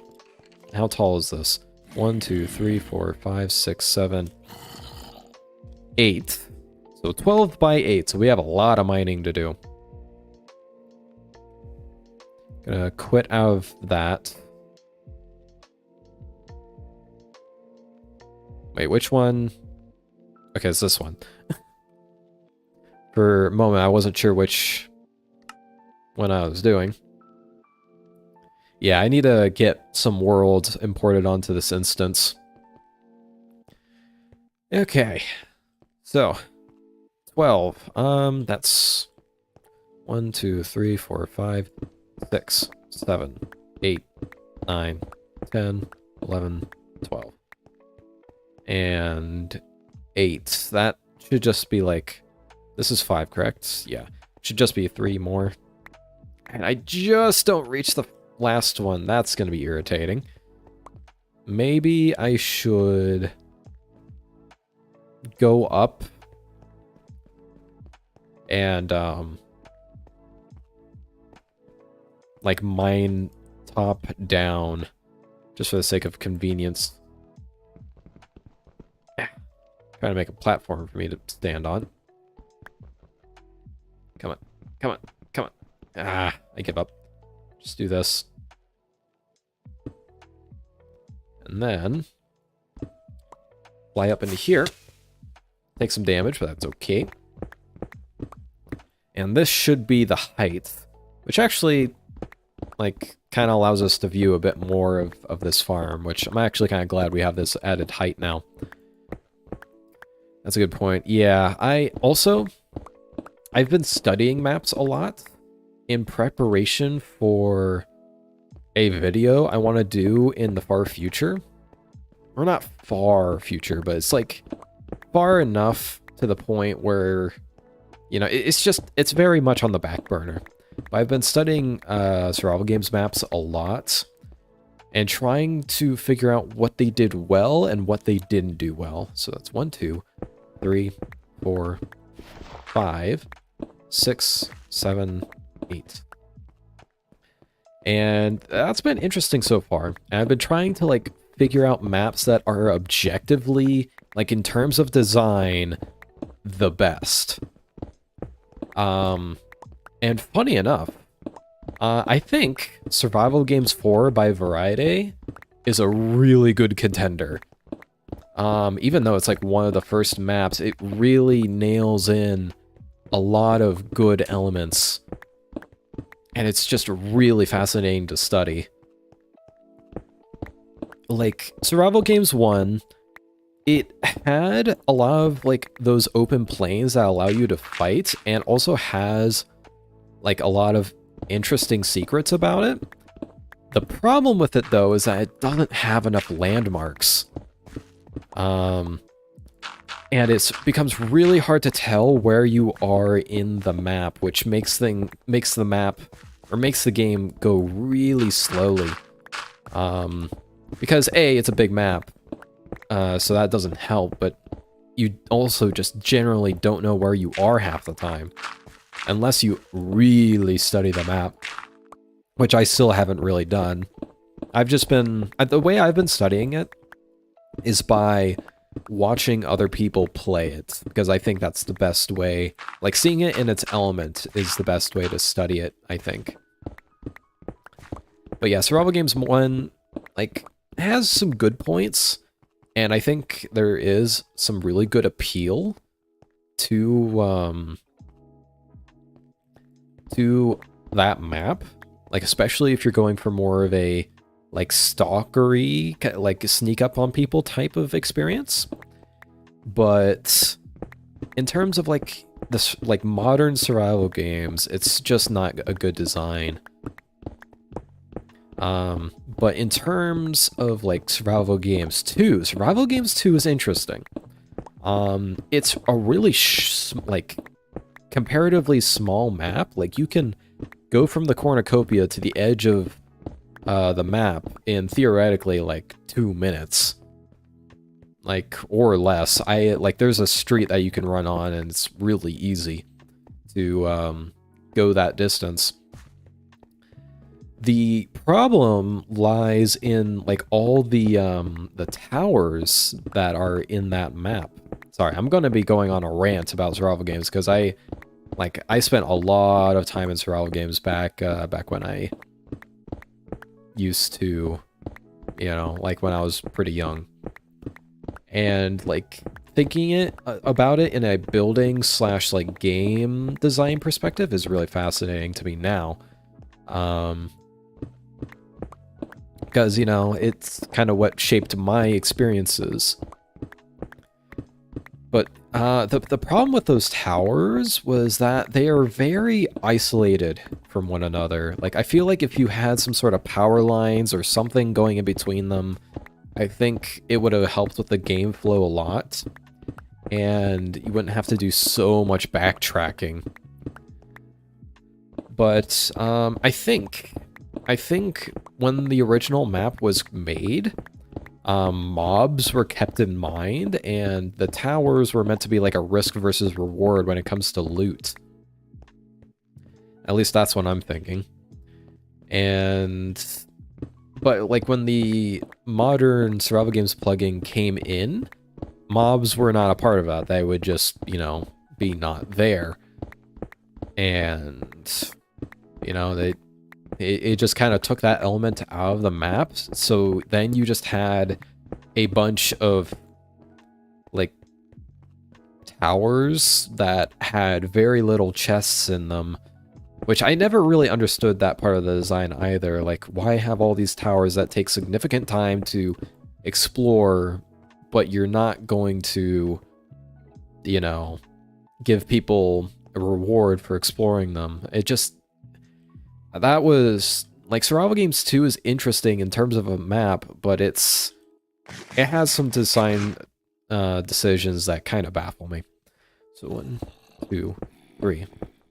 How tall is this? 1, 2, 3, 4, 5, 6, 7, 8. So 12 by 8, so we have a lot of mining to do. Gonna quit out of that. Wait, which one? Okay, it's this one. For a moment, I wasn't sure which one I was doing. Yeah, I need to get some worlds imported onto this instance. Okay. So, 12. That's 1, 2, 3, 4, 5, 6, 7, 8, 9, 10, 11, 12. And 8. That should just be like... This is 5, correct? Yeah. Should just be 3 more. And I just don't reach the last one. That's going to be irritating. Maybe I should go up and like mine top down just for the sake of convenience. Okay. Trying to make a platform for me to stand on. Come on. Come on. Come on. Ah, I give up. Just do this. And then fly up into here. Take some damage, but that's okay. And this should be the height, which actually, like, kind of allows us to view a bit more of this farm, which I'm actually kind of glad we have this added height now. That's a good point. Yeah, I've been studying maps a lot in preparation for a video I want to do in the far future. Or not far future, but it's like far enough to the point where, you know, it's very much on the back burner. But I've been studying survival games maps a lot and trying to figure out what they did well and what they didn't do well. So that's 1, 2, 3, 4, 5, 6, 7, 8. And that's been interesting so far. And I've been trying to, like, figure out maps that are objectively, like, in terms of design, the best. And funny enough, I think Survival Games 4 by Variety is a really good contender. Even though it's like one of the first maps, it really nails in a lot of good elements. And it's just really fascinating to study. Like, Survival Games 1, it had a lot of, like, those open plains that allow you to fight, and also has, like, a lot of interesting secrets about it. The problem with it, though, is that it doesn't have enough landmarks. And it becomes really hard to tell where you are in the map, which makes the game go really slowly. Because A, it's a big map, so that doesn't help, but you also just generally don't know where you are half the time, unless you really study the map, which I still haven't really done. I've just been, the way I've been studying it is by watching other people play it, because I think that's the best way, like, seeing it in its element is the best way to study it, I think. But yeah, Survival Games 1, like, has some good points, and I think there is some really good appeal to that map, like, especially if you're going for more of a, like, stalkery, like, sneak up on people type of experience. But in terms of, like, this, like, modern survival games, it's just not a good design. But in terms of, like, Survival Games 2 is interesting. It's a really, like, comparatively small map. Like, you can go from the cornucopia to the edge of the map in, theoretically, like, 2 minutes. Like, or less. Like, there's a street that you can run on, and it's really easy to go that distance. The problem lies in, like, all the towers that are in that map. Sorry, I'm going to be going on a rant about survival games, because I spent a lot of time in survival games back when I used to, you know, like, when I was pretty young. And, like, thinking about it in a building / like, game design perspective is really fascinating to me now. Because, you know, it's kind of what shaped my experiences. But the problem with those towers was that they are very isolated from one another. Like, I feel like if you had some sort of power lines or something going in between them, I think it would have helped with the game flow a lot. And you wouldn't have to do so much backtracking. But I think when the original map was made, mobs were kept in mind, and the towers were meant to be like a risk versus reward when it comes to loot. At least that's what I'm thinking. But like, when the modern survival games plugin came in, mobs were not a part of that. They would just, you know, be not there. And, you know, it just kind of took that element out of the map. So then you just had a bunch of, like, towers that had very little chests in them, which I never really understood that part of the design either. Like, why have all these towers that take significant time to explore, but you're not going to, you know, give people a reward for exploring them? It just, that was, like, Survival Games 2 is interesting in terms of a map, but it has some design decisions that kind of baffle me. So 1, 2, 3,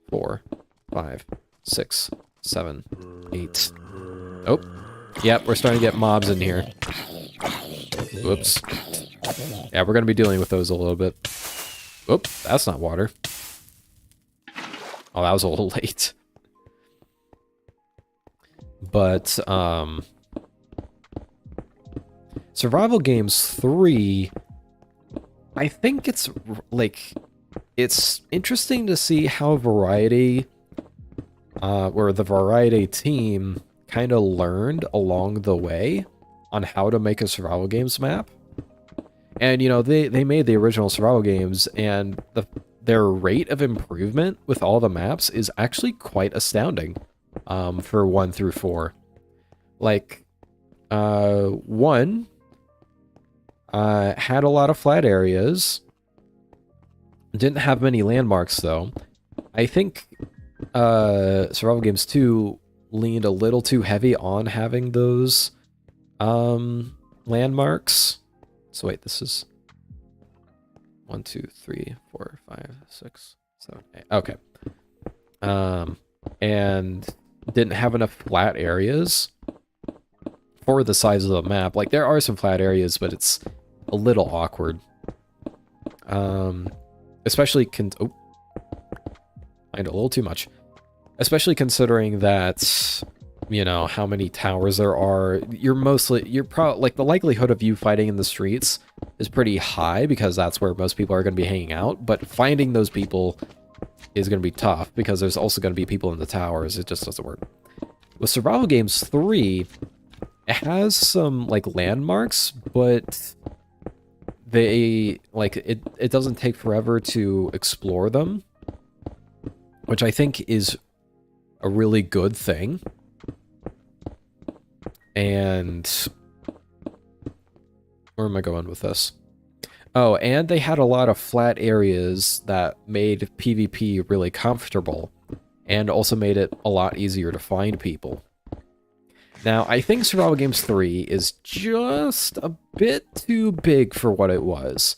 4, 5, 6, 7, 8. Oh, yep, we're starting to get mobs in here. Whoops. Yeah, we're going to be dealing with those a little bit. Oop, that's not water. Oh, that was a little late. But, Survival Games 3, I think it's, like, it's interesting to see how Variety, or the Variety team kind of learned along the way on how to make a survival games map. And, you know, they made the original survival games, and their rate of improvement with all the maps is actually quite astounding, for 1 through 4. Like, 1 had a lot of flat areas. Didn't have many landmarks, though. I think Survival Games 2 leaned a little too heavy on having those landmarks. So wait, this is 1, 2, 3, 4, 5, 6, 7, 8. Okay. And didn't have enough flat areas for the size of the map. Like, there are some flat areas, but it's a little awkward. Especially oh, I know, a little too much. Especially considering that, you know, how many towers there are. You're probably, like, the likelihood of you fighting in the streets is pretty high because that's where most people are going to be hanging out. But finding those people is going to be tough because there's also going to be people in the towers. It just doesn't work. With Survival Games 3, it has some, like, landmarks, but they, like, it doesn't take forever to explore them, which I think is a really good thing. And where am I going with this? Oh, and they had a lot of flat areas that made PvP really comfortable and also made it a lot easier to find people. Now, I think Survival Games 3 is just a bit too big for what it was.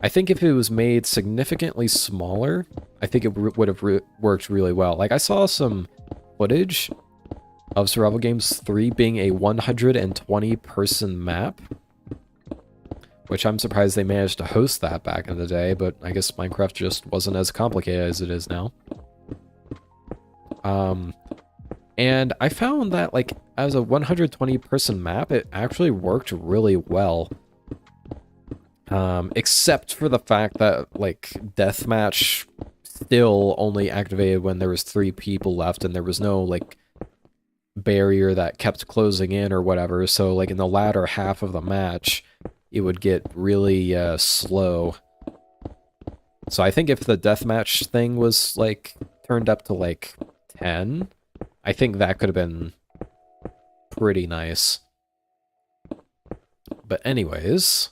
I think if it was made significantly smaller, I think it would have worked really well. Like, I saw some footage of Survival Games 3 being a 120-person map, which I'm surprised they managed to host that back in the day, but I guess Minecraft just wasn't as complicated as it is now. And I found that, like, as a 120-person map, it actually worked really well. Except for the fact that, like, Deathmatch still only activated when there was 3 people left, and there was no, like, barrier that kept closing in or whatever. So, like, in the latter half of the match, it would get really slow. So I think if the deathmatch thing was, like, turned up to, like, 10... I think that could have been pretty nice. But anyways,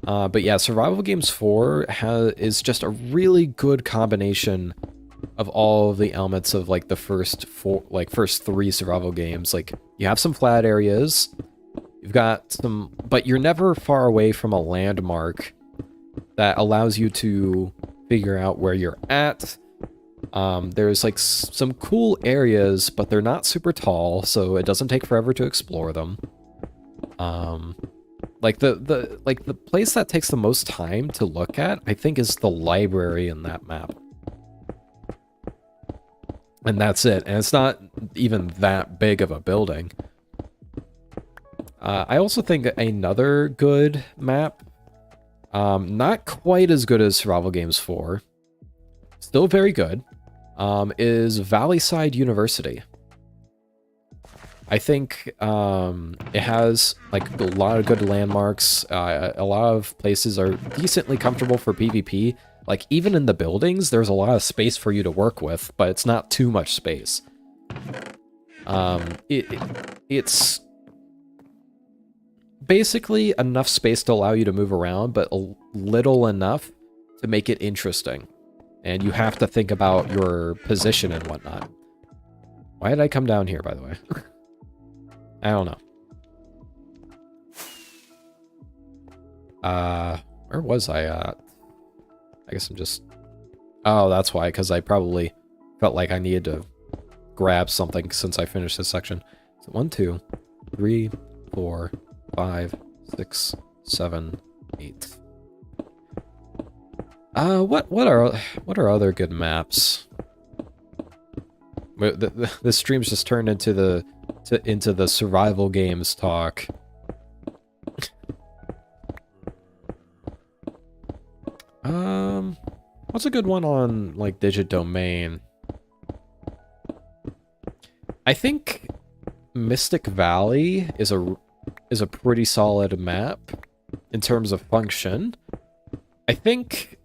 but yeah, Survival Games 4 is just a really good combination of all of the elements of, like, the first 3 survival games. Like, you have some flat areas, you've got some, but you're never far away from a landmark that allows you to figure out where you're at. There's, like, some cool areas, but they're not super tall, so it doesn't take forever to explore them. Like, the place that takes the most time to look at, I think, is the library in that map. And that's it, and it's not even that big of a building. I also think another good map Not quite as good as Survival Games 4. Still very good. Is Valleyside University. I think it has like a lot of good landmarks. A lot of places are decently comfortable for PvP. Like even in the buildings, there's a lot of space for you to work with, but it's not too much space. It's basically enough space to allow you to move around, but a little enough to make it interesting. And you have to think about your position and whatnot. Why did I come down here, by the way? I don't know. Where was I at? I guess I'm just... Oh, that's why, because I probably felt like I needed to grab something since I finished this section. So 1, 2, 3, 4, 5, 6, 7, 8. What are other good maps? The stream's just turned into the survival games talk. What's a good one on like Digit Domain? I think Mystic Valley is a pretty solid map in terms of function. I think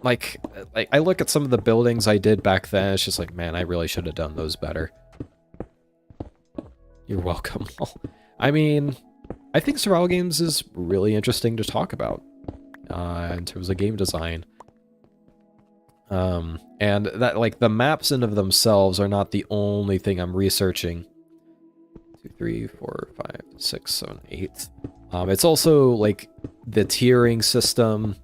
like I look at some of the buildings I did back then, it's just like, man, I really should have done those better. You're welcome. I mean, I think survival games is really interesting to talk about in terms of game design. And that, like, the maps in of themselves are not the only thing I'm researching. 2, 3, 4, 5, 6, 7, 8. It's also, like, the tiering system,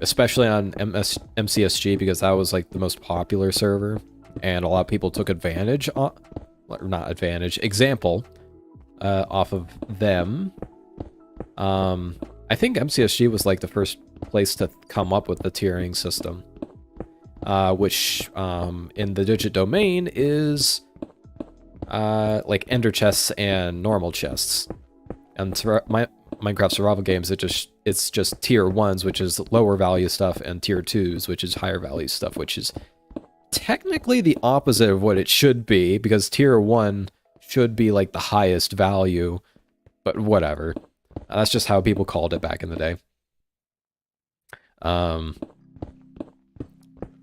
especially on MCSG, because that was, like, the most popular server, and a lot of people took advantage, or not advantage, example, off of them. I think MCSG was, like, the first place to come up with the tiering system, which in the Digit Domain is like ender chests and normal chests. And Minecraft survival games, it's just tier 1s, which is lower value stuff, and tier 2s, which is higher value stuff, which is technically the opposite of what it should be, because tier 1 should be like the highest value, but whatever. That's just how people called it back in the day.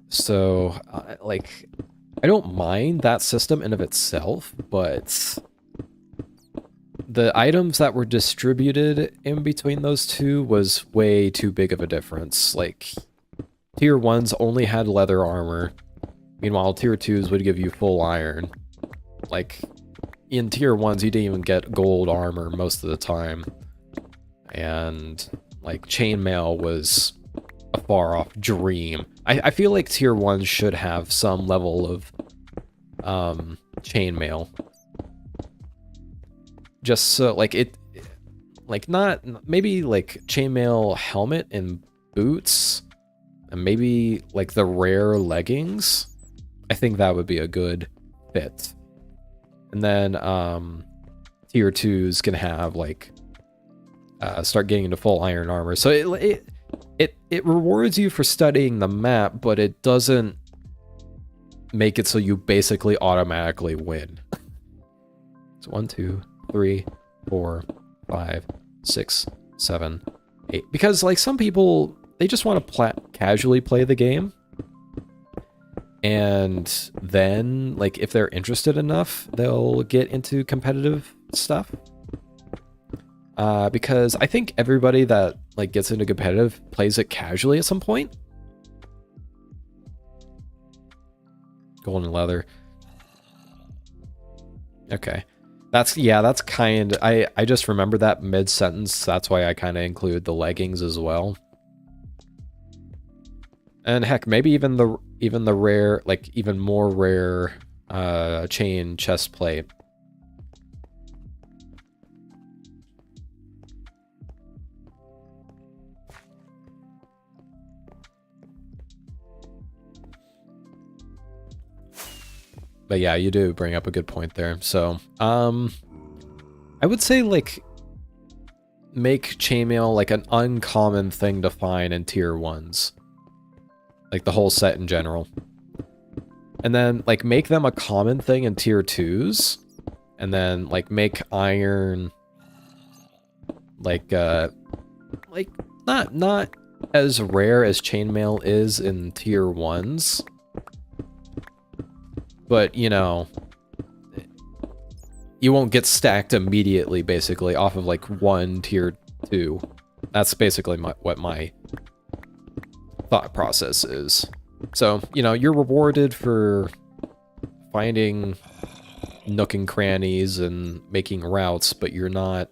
So, like, I don't mind that system in of itself, but the items that were distributed in between those two was way too big of a difference. Like, tier 1s only had leather armor, meanwhile tier 2s would give you full iron. Like, in tier 1s you didn't even get gold armor most of the time. And, like, chainmail was a far-off dream. I feel like tier 1 should have some level of chainmail. Just so, like, maybe, like, chainmail helmet and boots, and maybe, like, the rare leggings. I think that would be a good fit. And then, tier 2s can have, like, start getting into full iron armor. So it rewards you for studying the map, but it doesn't make it so you basically automatically win. So 1, 2, 3, 4, 5, 6, 7, 8. Because, like, some people, they just want to casually play the game. And then, like, if they're interested enough, they'll get into competitive stuff. Because I think everybody that, like, gets into competitive plays it casually at some point. Golden leather. Okay. That's kind of... I just remember that mid-sentence. That's why I kind of include the leggings as well. And heck, maybe even the rare, like, even more rare chain chest plate. But yeah, you do bring up a good point there. So, I would say, like, make chainmail like an uncommon thing to find in tier 1s. Like the whole set in general. And then like make them a common thing in tier 2s. And then like make iron like not as rare as chainmail is in tier 1s. But, you know, you won't get stacked immediately, basically, off of, like, 1 tier 2. That's basically what my thought process is. So, you know, you're rewarded for finding nook and crannies and making routes, but you're not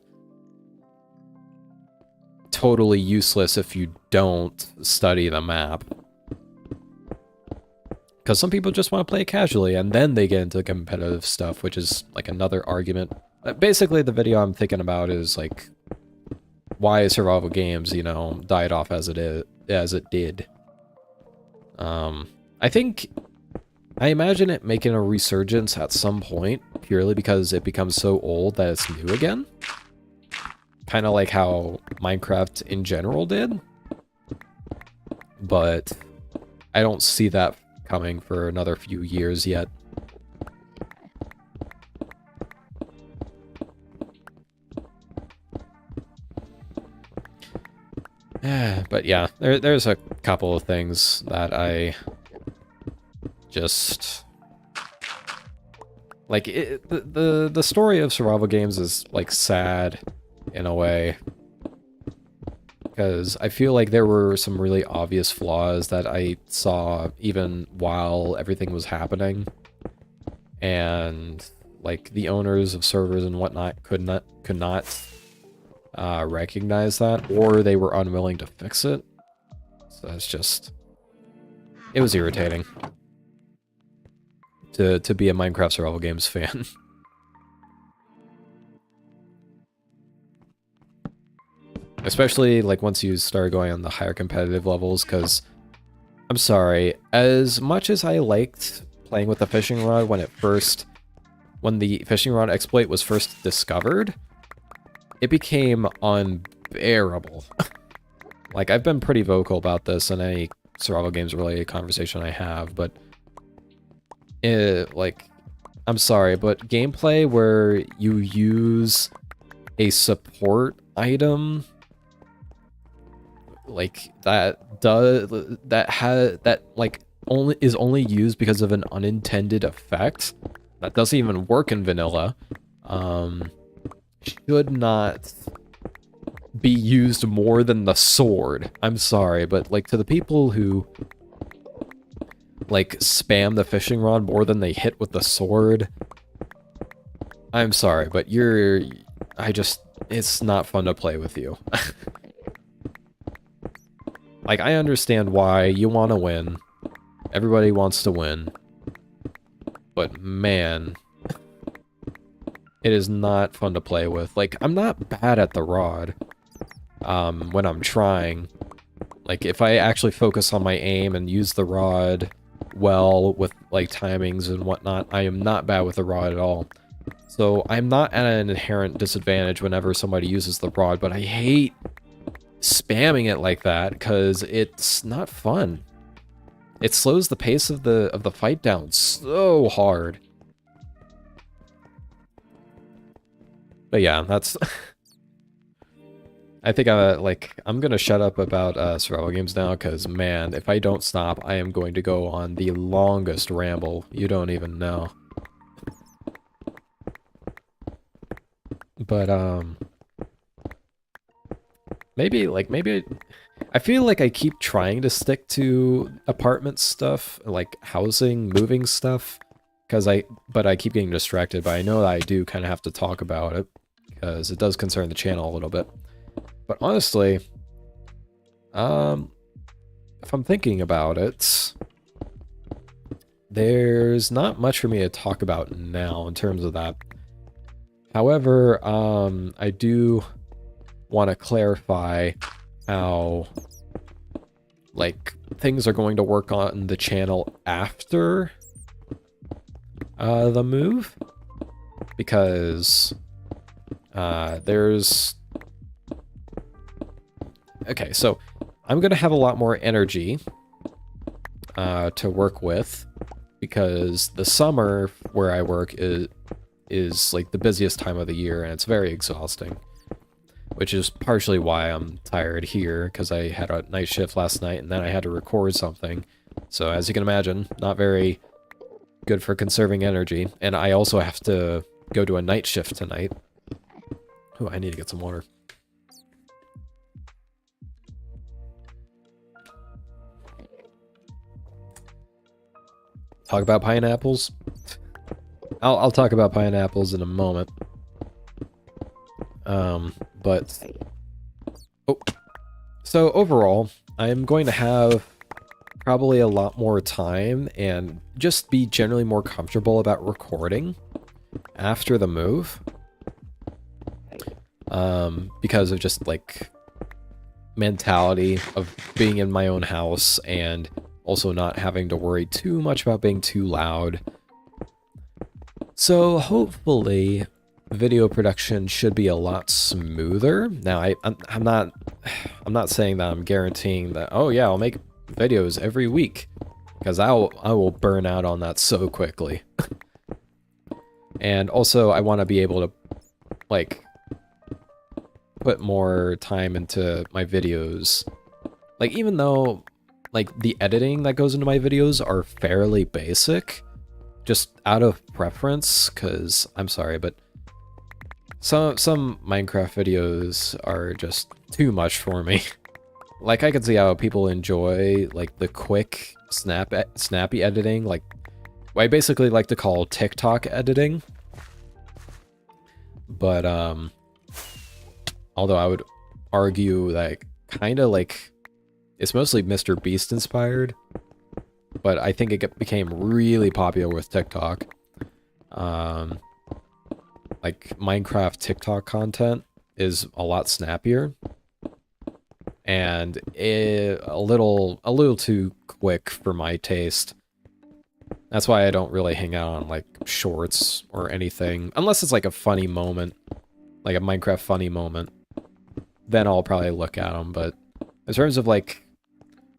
totally useless if you don't study the map. Because some people just want to play it casually, and then they get into competitive stuff, which is, like, another argument. Basically, the video I'm thinking about is, like, why survival games, you know, died off as it did. I imagine it making a resurgence at some point, purely because it becomes so old that it's new again. Kind of like how Minecraft in general did. But I don't see that coming for another few years yet. But yeah, there's a couple of things that I just like. The story of survival games is like sad in a way, because I feel like there were some really obvious flaws that I saw even while everything was happening, and like the owners of servers and whatnot could not recognize that, or they were unwilling to fix it. So it's just, it was irritating to be a Minecraft survival games fan. Especially like once you start going on the higher competitive levels, because I'm sorry, as much as I liked playing with the fishing rod when the fishing rod exploit was first discovered, it became unbearable. Like, I've been pretty vocal about this in any survival games related conversation I have, but like, I'm sorry, but gameplay where you use a support item like that is only used because of an unintended effect that doesn't even work in vanilla, should not be used more than the sword. I'm sorry, but like to the people who like spam the fishing rod more than they hit with the sword, I'm sorry, but it's not fun to play with you. Like, I understand why you want to win. Everybody wants to win. But man, it is not fun to play with. Like, I'm not bad at the rod when I'm trying. Like, if I actually focus on my aim and use the rod well with, like, timings and whatnot, I am not bad with the rod at all. So I'm not at an inherent disadvantage whenever somebody uses the rod, but I hate spamming it like that because it's not fun. It slows the pace of the fight down so hard. But yeah, that's I think I'm gonna shut up about survival games now, because man, if I don't stop, I am going to go on the longest ramble. You don't even know. But maybe I feel like I keep trying to stick to apartment stuff, like housing, moving stuff, but I keep getting distracted. But I know that I do kind of have to talk about it because it does concern the channel a little bit. But honestly, if I'm thinking about it, there's not much for me to talk about now in terms of that. However, I do want to clarify how, like, things are going to work on the channel after the move, because there's okay, so I'm gonna have a lot more energy to work with because the summer where I work is like the busiest time of the year and it's very exhausting, which is partially why I'm tired here because I had a night shift last night and then I had to record something. So as you can imagine, not very good for conserving energy. And I also have to go to a night shift tonight. Oh, I need to get some water. Talk about pineapples? I'll talk about pineapples in a moment. But... Oh. So overall, I'm going to have probably a lot more time and just be generally more comfortable about recording after the move. Because of just, like, mentality of being in my own house and also not having to worry too much about being too loud. So hopefully video production should be a lot smoother. Now I'm not saying that I'm guaranteeing that, oh yeah, I'll make videos every week, because I will burn out on that so quickly. And also I want to be able to like put more time into my videos. Like, even though like the editing that goes into my videos are fairly basic, just out of preference, because I'm sorry, but some Minecraft videos are just too much for me. Like, I can see how people enjoy like the quick snappy editing, like what I basically like to call TikTok editing. But although I would argue that kind of like it's mostly Mr. Beast inspired, but I think it became really popular with TikTok. Like Minecraft TikTok content is a lot snappier and a little too quick for my taste. That's why I don't really hang out on like shorts or anything, unless it's like a funny moment, like a Minecraft funny moment. Then I'll probably look at them. But in terms of like,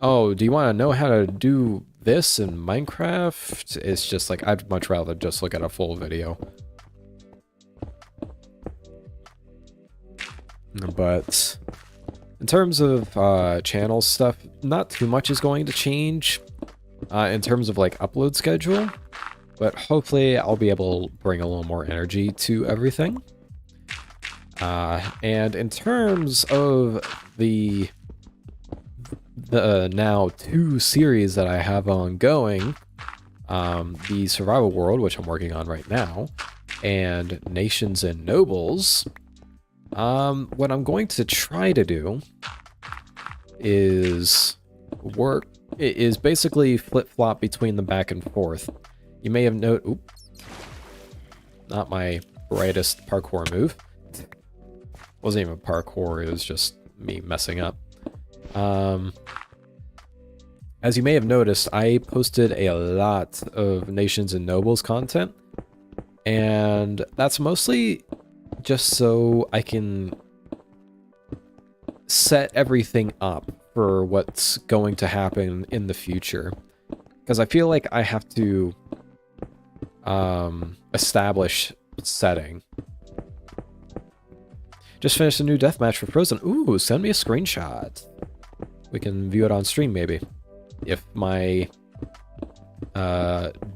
oh, do you want to know how to do this in Minecraft? It's just like, I'd much rather just look at a full video. But in terms of channel stuff, not too much is going to change in terms of like upload schedule, but hopefully I'll be able to bring a little more energy to everything. And in terms of the now 2 series that I have ongoing, the Survival World, which I'm working on right now, and Nations and Nobles, what I'm going to try to do is basically flip-flop between them back and forth. You may have noted, oop, not my brightest parkour move. Wasn't even parkour, it was just me messing up. As you may have noticed, I posted a lot of Nations and Nobles content, and that's mostly just so I can set everything up for what's going to happen in the future. Because I feel like I have to establish setting. Just finished a new deathmatch for Frozen. Ooh, send me a screenshot. We can view it on stream, maybe. If my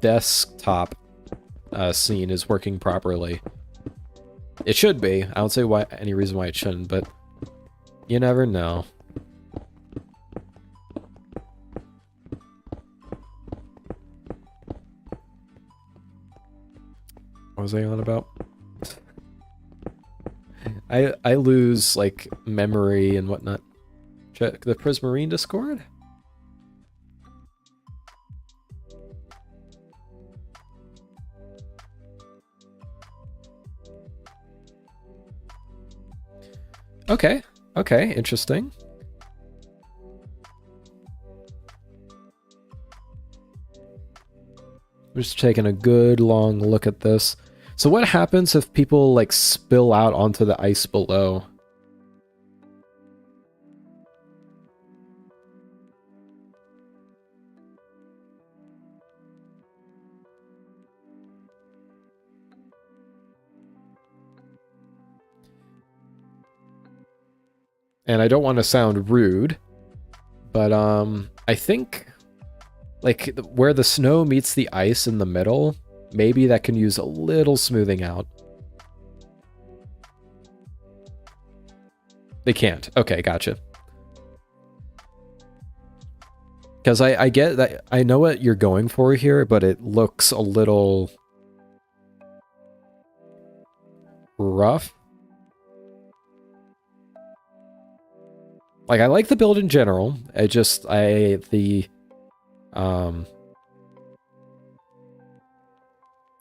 desktop scene is working properly. It should be. I don't see any reason why it shouldn't, but you never know. What was I on about? I lose, like, memory and whatnot. Check the Prismarine Discord? Okay, okay, interesting. I'm just taking a good long look at this. So what happens if people, like, spill out onto the ice below? And I don't want to sound rude, but I think like where the snow meets the ice in the middle, maybe that can use a little smoothing out. They can't. Okay, gotcha. Because I get that, I know what you're going for here, but it looks a little rough. Like, I like the build in general. Like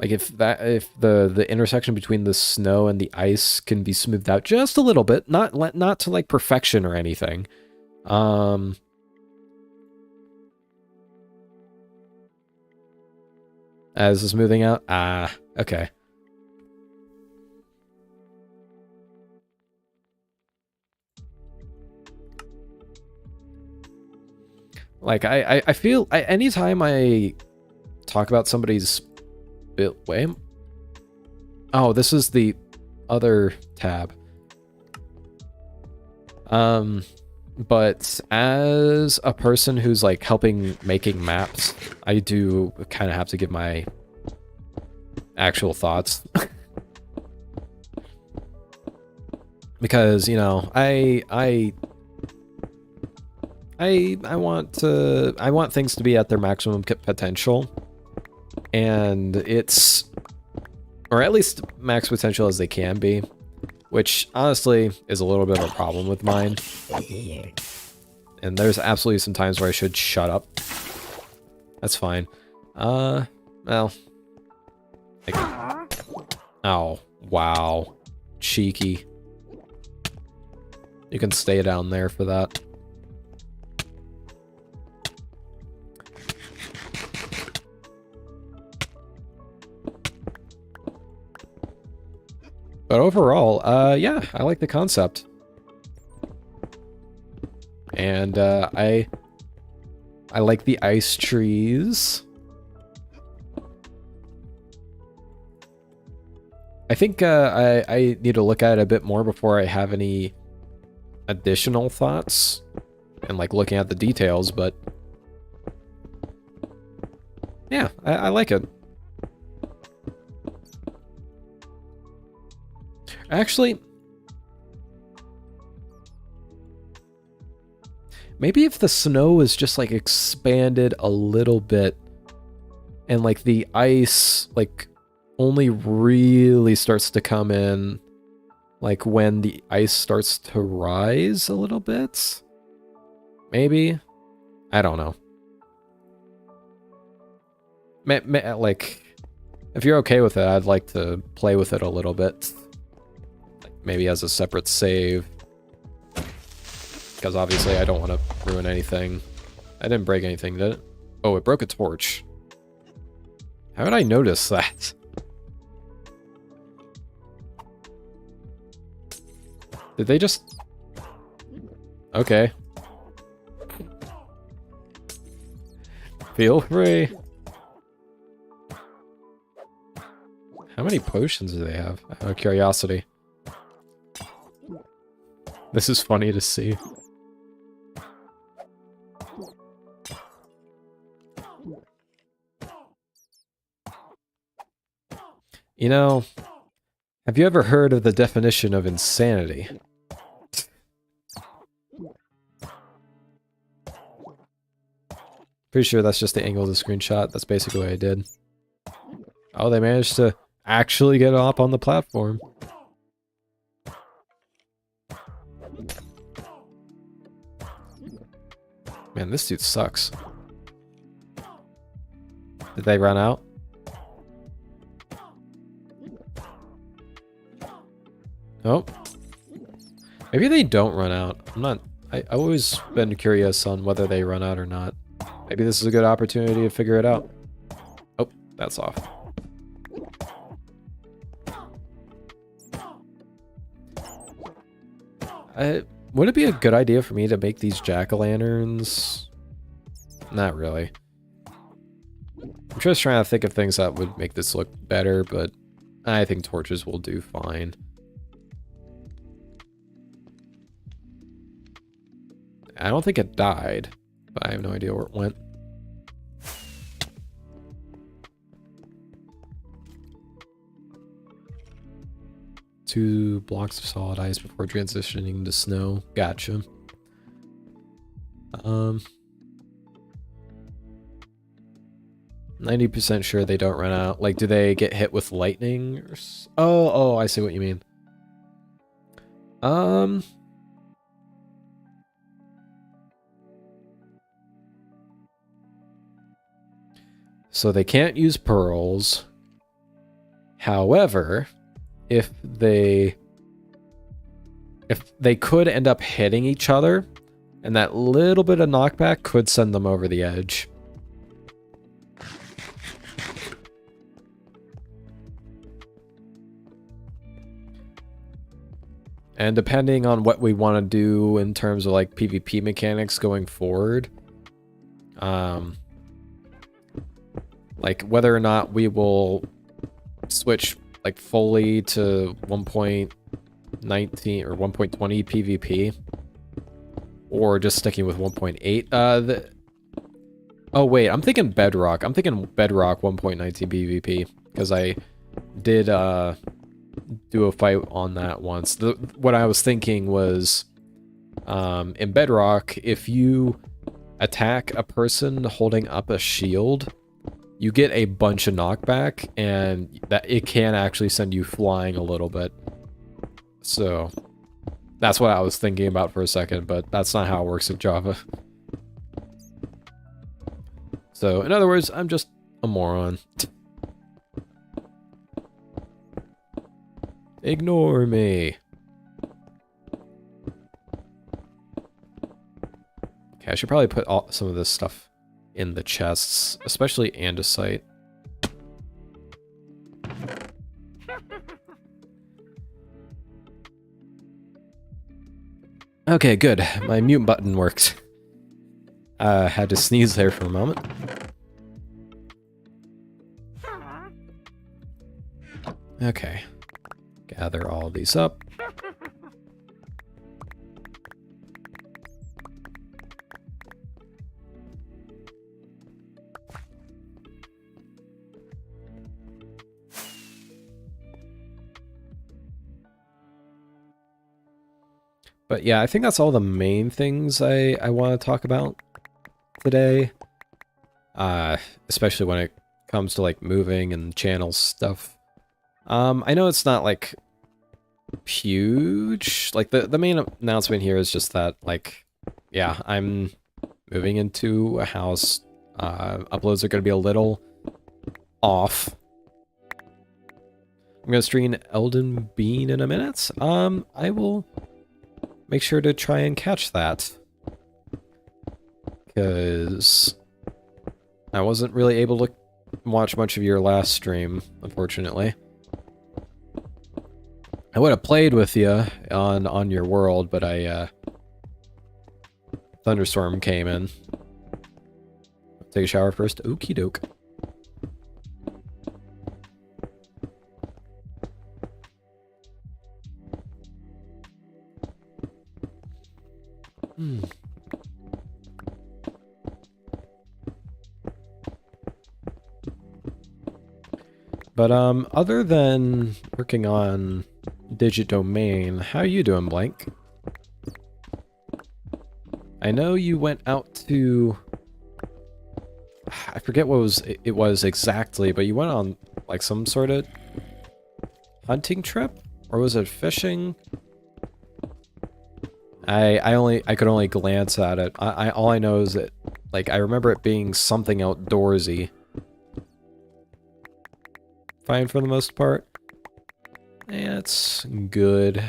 if the intersection between the snow and the ice can be smoothed out just a little bit, not to like perfection or anything. As the smoothing out? Ah, okay. Like, I feel, anytime I talk about somebody's build, wait. Oh, this is the other tab. But as a person who's like helping making maps, I do kind of have to give my actual thoughts. Because, you know, I want things to be at their maximum potential, and or at least max potential as they can be, which honestly is a little bit of a problem with mine. And there's absolutely some times where I should shut up. That's fine. Well, like, oh wow, cheeky. You can stay down there for that. But overall, yeah, I like the concept. And I like the ice trees. I think I need to look at it a bit more before I have any additional thoughts and like looking at the details, but yeah, I like it. Actually, maybe if the snow is just like expanded a little bit and like the ice like only really starts to come in like when the ice starts to rise a little bit, maybe. I don't know. Like, if you're okay with it, I'd like to play with it a little bit. Maybe as a separate save. Because obviously I don't want to ruin anything. I didn't break anything, did it? Oh, it broke a torch. How did I notice that? Did they just... Okay. Feel free. How many potions do they have? Out of curiosity. This is funny to see. You know, have you ever heard of the definition of insanity? Pretty sure that's just the angle of the screenshot. That's basically what I did. Oh, they managed to actually get up on the platform. Man, this dude sucks. Did they run out? Oh. Maybe they don't run out. I've always been curious on whether they run out or not. Maybe this is a good opportunity to figure it out. Oh, that's off. Would it be a good idea for me to make these jack-o'-lanterns? Not really. I'm just trying to think of things that would make this look better, but I think torches will do fine. I don't think it died, but I have no idea where it went. Two blocks of solid ice before transitioning to snow. Gotcha. 90% sure they don't run out. Like, do they get hit with lightning? Or oh, I see what you mean. So they can't use pearls. However, if they could end up hitting each other, and that little bit of knockback could send them over the edge. And depending on what we want to do in terms of like PvP mechanics going forward, like whether or not we will switch like fully to 1.19 or 1.20 PvP, or just sticking with 1.8. Oh wait, I'm thinking Bedrock. I'm thinking Bedrock 1.19 PvP because I did do a fight on that once. What I was thinking was, in Bedrock, if you attack a person holding up a shield, you get a bunch of knockback, and that it can actually send you flying a little bit. So that's what I was thinking about for a second, but that's not how it works in Java. So in other words, I'm just a moron. Ignore me. Okay, I should probably put some of this stuff in the chests, especially andesite. Okay, good. My mute button works. Had to sneeze there for a moment. Okay. Gather all these up. But yeah, I think that's all the main things I want to talk about today. Especially when it comes to like moving and channel stuff. I know it's not like huge. Like the main announcement here is just that like, yeah, I'm moving into a house. Uploads are going to be a little off. I'm going to stream Elden Bean in a minute. I will make sure to try and catch that, because I wasn't really able to watch much of your last stream, unfortunately. I would have played with you on your world, but thunderstorm came in. Take a shower first. Okie doke. But other than working on Digit Domain, how you doing, Blank? I know you went out to, I forget what it was exactly, but you went on like some sort of hunting trip, or was it fishing? I could only glance at it. All I know is that like I remember it being something outdoorsy. Fine for the most part. Yeah, it's good.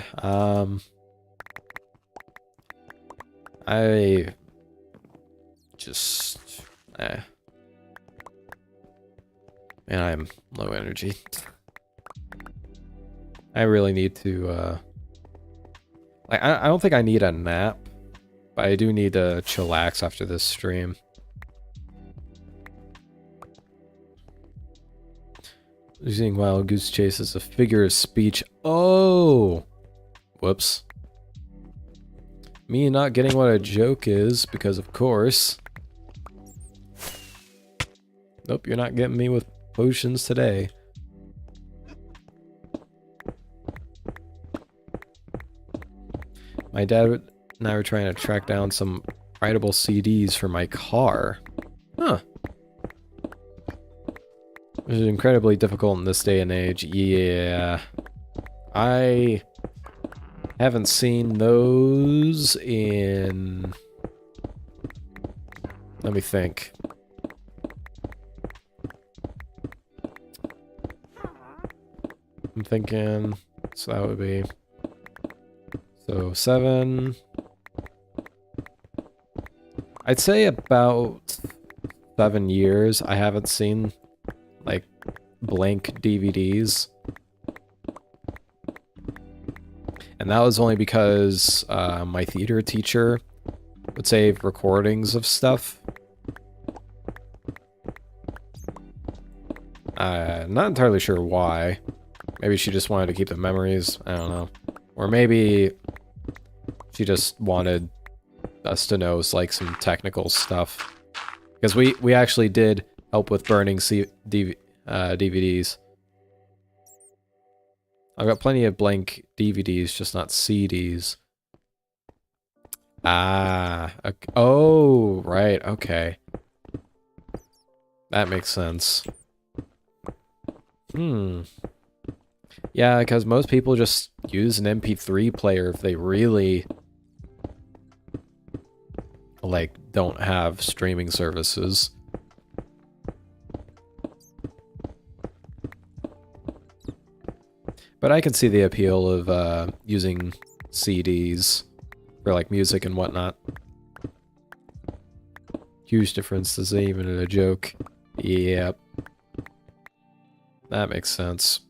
I just man, I'm low energy. I really need to like I don't think I need a nap, but I do need to chillax after this stream. Using Wild Goose Chase as a figure of speech. Oh! Whoops. Me not getting what a joke is, because of course. Nope, you're not getting me with potions today. My dad and I were trying to track down some writable CDs for my car. Huh. Which is incredibly difficult in this day and age. Yeah. I haven't seen those in... Let me think. I'm thinking... So that would be... So 7... I'd say about 7 years I haven't seen, like, blank DVDs. And that was only because my theater teacher would save recordings of stuff. Not entirely sure why. Maybe she just wanted to keep the memories, I don't know. Or maybe she just wanted us to know, like, some technical stuff. Because we actually did help with burning DVDs. I've got plenty of blank DVDs, just not CDs. Ah, okay. Oh, right, okay. That makes sense. Yeah, because most people just use an MP3 player if they really, like, don't have streaming services. But I can see the appeal of using CDs for, like, music and whatnot. Huge difference, this ain't even a joke. Yep. That makes sense.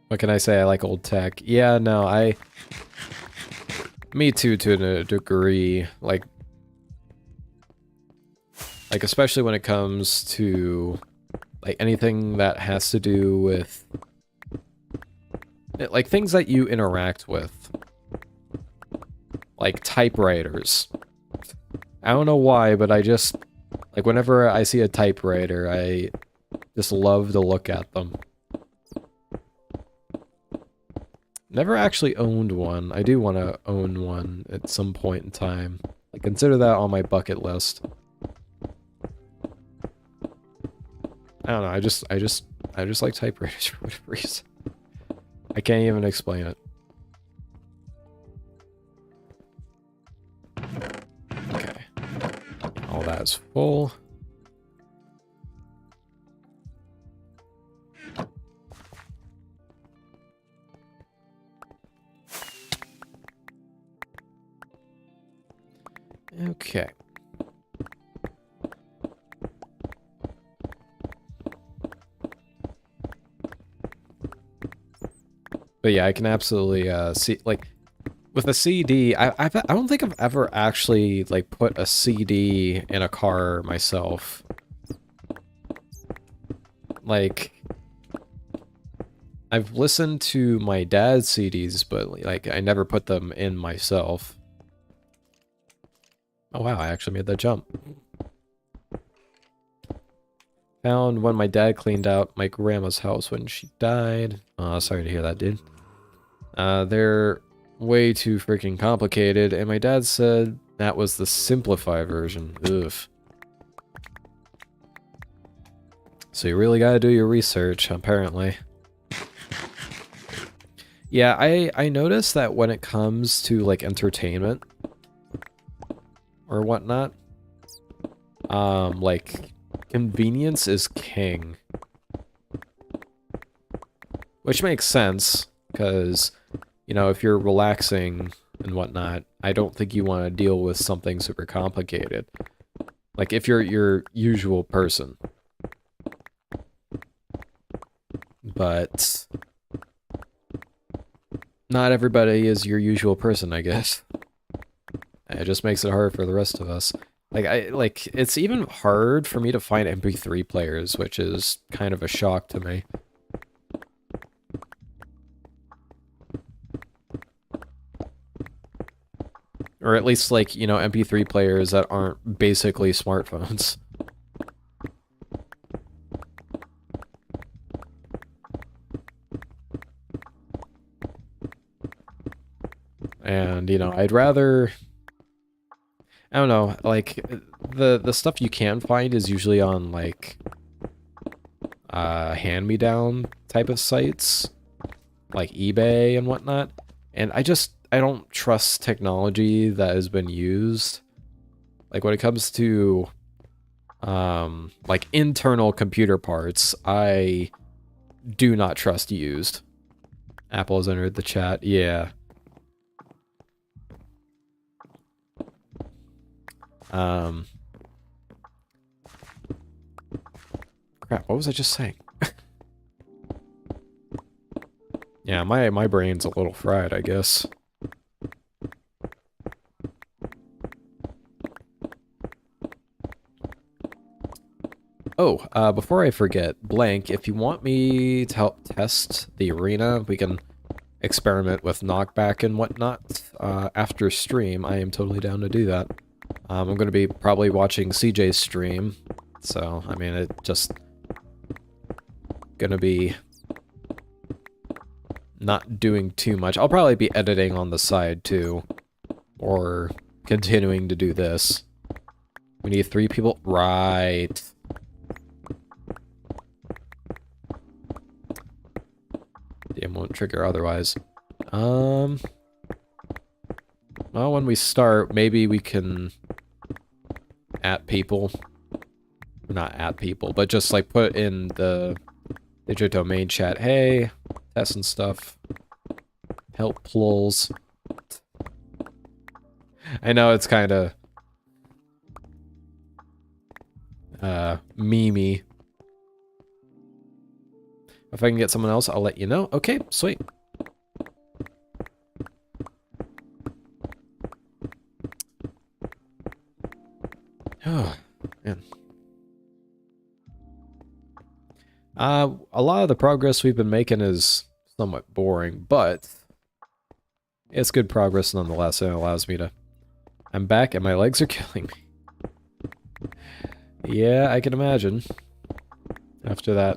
What can I say? I like old tech. Yeah, no, me too, to a degree. Like, especially when it comes to, like, anything that has to do with, like, things that you interact with. Like, typewriters. I don't know why, but I just, like, whenever I see a typewriter, I just love to look at them. Never actually owned one. I do want to own one at some point in time. I consider that on my bucket list. I don't know, I just like typewriters for whatever reason. I can't even explain it. Okay. All that is full. Okay. But yeah, I can absolutely see, like, with a CD, I don't think I've ever actually, like, put a CD in a car myself. Like, I've listened to my dad's CDs, but, like, I never put them in myself. Oh wow, I actually made that jump. Found when my dad cleaned out my grandma's house when she died. Oh, sorry to hear that, dude. They're way too freaking complicated, and my dad said that was the simplified version. Ugh. So you really gotta do your research, apparently. Yeah, I noticed that when it comes to, like, entertainment or whatnot, like, convenience is king. Which makes sense, because, you know, if you're relaxing and whatnot, I don't think you want to deal with something super complicated. Like, if you're your usual person. But not everybody is your usual person, I guess. It just makes it hard for the rest of us. Like, it's even hard for me to find MP3 players, which is kind of a shock to me. Or at least, like, you know, MP3 players that aren't basically smartphones. And, you know, I'd rather... I don't know, like, the stuff you can find is usually on, like, hand-me-down type of sites, like eBay and whatnot. And I don't trust technology that has been used. Like, when it comes to, like, internal computer parts, I do not trust used. Apple has entered the chat, yeah. Crap, what was I just saying? Yeah, my brain's a little fried, I guess. Oh, before I forget, Blank, if you want me to help test the arena, we can experiment with knockback and whatnot. After stream, I am totally down to do that. I'm going to be probably watching CJ's stream, so, I mean, it just gonna be not doing too much. I'll probably be editing on the side, too, or continuing to do this. We need 3 people. Right. Damn, won't trigger otherwise. Well, when we start, maybe we can at people. Not at people, but just, like, put in the Digit Domain chat, hey, testing stuff. Help pulls. I know it's kind of memey. If I can get someone else, I'll let you know. Okay, sweet. Oh, man. A lot of the progress we've been making is somewhat boring, but it's good progress nonetheless, and it allows me to... I'm back and my legs are killing me. Yeah, I can imagine. After that,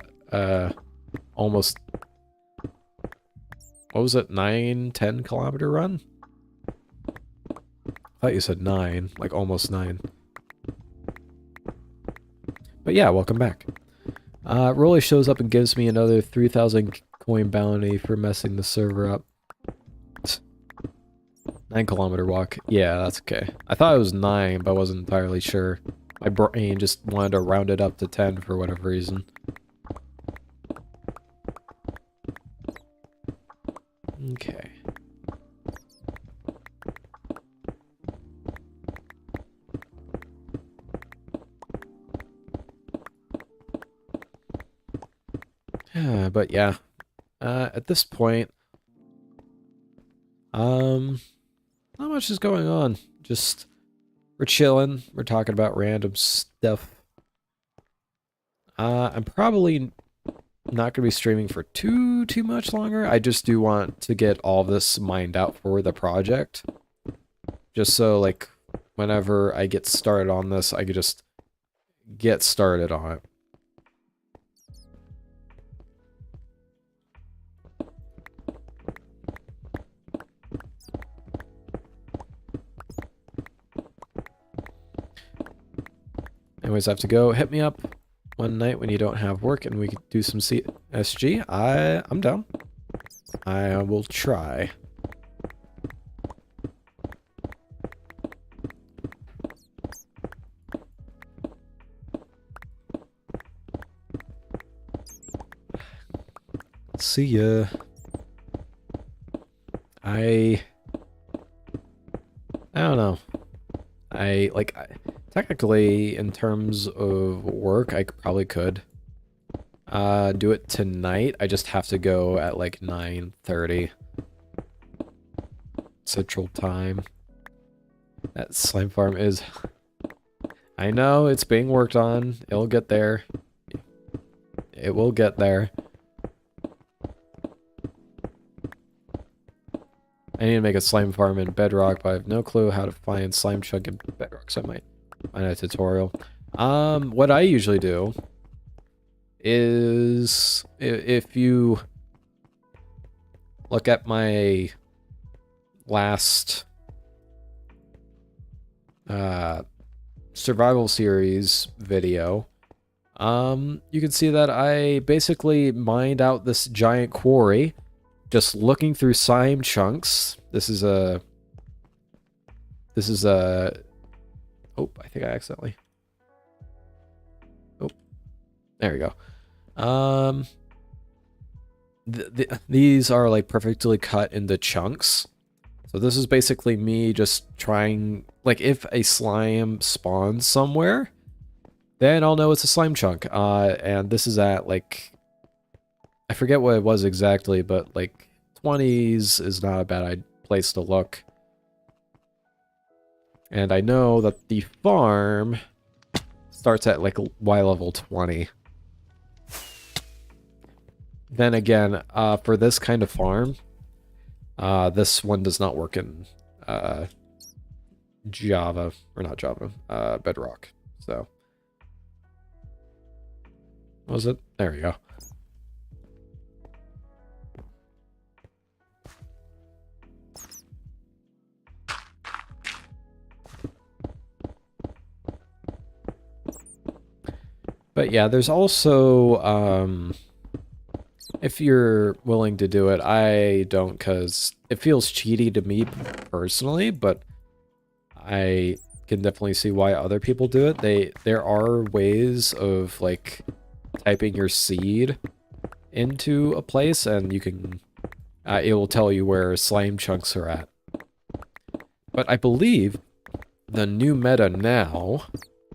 almost... What was it, 9-10 kilometer run? I thought you said 9, like almost 9. But yeah, welcome back. Rolly shows up and gives me another 3,000 coin bounty for messing the server up. 9-kilometer walk. Yeah, that's okay. I thought it was 9, but I wasn't entirely sure. My brain just wanted to round it up to 10 for whatever reason. Okay. But yeah, at this point, not much is going on. Just, we're chilling, we're talking about random stuff. I'm probably not gonna be streaming for too much longer. I just do want to get all this mined out for the project. Just so, like, whenever I get started on this, I could just get started on it. Anyways, I have to go. Hit me up one night when you don't have work and we could do some CSG. I'm down. I will try. See ya. I don't know. Technically, in terms of work, I probably could do it tonight. I just have to go at like 9:30 Central Time. That slime farm is... I know, it's being worked on. It'll get there. It will get there. I need to make a slime farm in Bedrock, but I have no clue how to find slime chunk in Bedrock, so I might find a tutorial. What I usually do is if you look at my last survival series video, you can see that I basically mined out this giant quarry just looking through slime chunks. This is a oh, I think I accidentally, oh, there we go. These are like perfectly cut into chunks. So this is basically me just trying, like, if a slime spawns somewhere, then I'll know it's a slime chunk. And this is at, like, I forget what it was exactly, but, like, 20s is not a bad place to look. And I know that the farm starts at, like, Y level 20. Then again, for this kind of farm, this one does not work in Java, or not Java, Bedrock. So, what was it? There we go. But yeah, there's also, if you're willing to do it, I don't, because it feels cheaty to me personally, but I can definitely see why other people do it. There are ways of, like, typing your seed into a place, and you can, it will tell you where slime chunks are at. But I believe the new meta now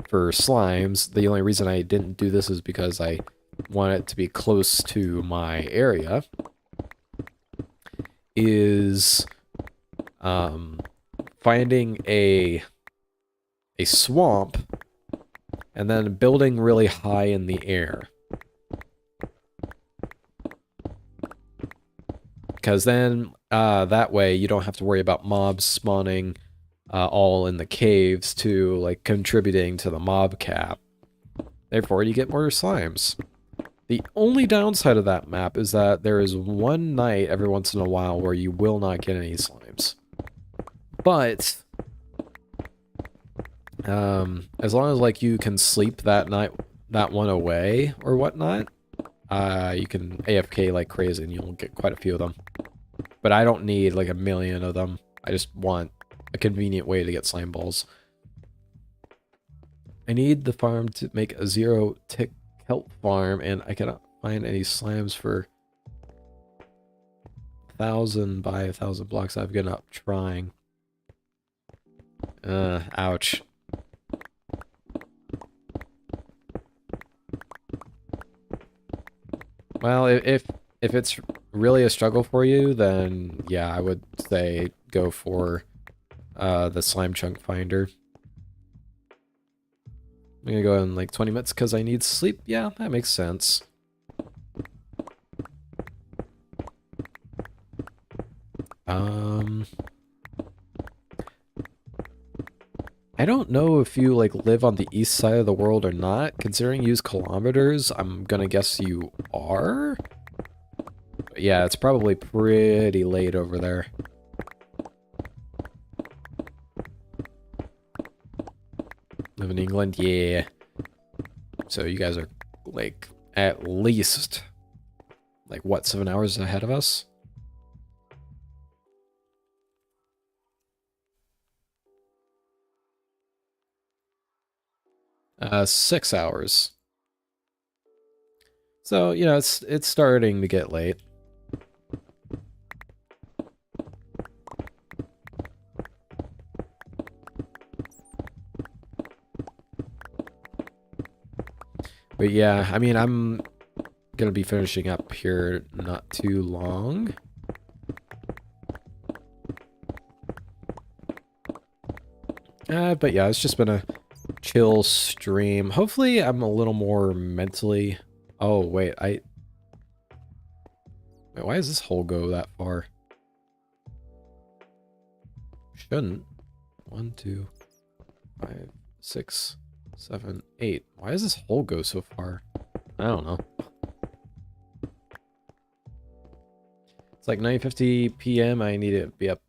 for slimes, the only reason I didn't do this is because I want it to be close to my area, is finding a swamp and then building really high in the air. Because then that way you don't have to worry about mobs spawning all in the caves to, like, contributing to the mob cap. Therefore, you get more slimes. The only downside of that map is that there is one night every once in a while where you will not get any slimes. But as long as, like, you can sleep that night, that one away or whatnot, you can AFK like crazy and you'll get quite a few of them. But I don't need like 1,000,000 of them. I just want a convenient way to get slime balls. I need the farm to make a 0-tick kelp farm, and I cannot find any slimes for 1,000 by 1,000 blocks. I've given up trying. Ouch. Well, if it's really a struggle for you, then yeah, I would say go for the slime chunk finder. I'm gonna go in like 20 minutes because I need sleep. Yeah, that makes sense. I don't know if you like live on the east side of the world or not. Considering you use kilometers, I'm gonna guess you are. But yeah, it's probably pretty late over there. Live in England? Yeah. So you guys are, like, at least, like, what, 7 hours ahead of us? Uh, 6 hours. So, you know, it's starting to get late. But yeah, I mean, I'm gonna be finishing up here not too long. But yeah, it's just been a chill stream. Hopefully I'm a little more mentally... Oh, wait, wait, why does this hole go that far? shouldn't. 1, 2, 5, 6, 7, 8. Why does this hole go so far? I don't know. It's like 9:50 p.m. I need to be up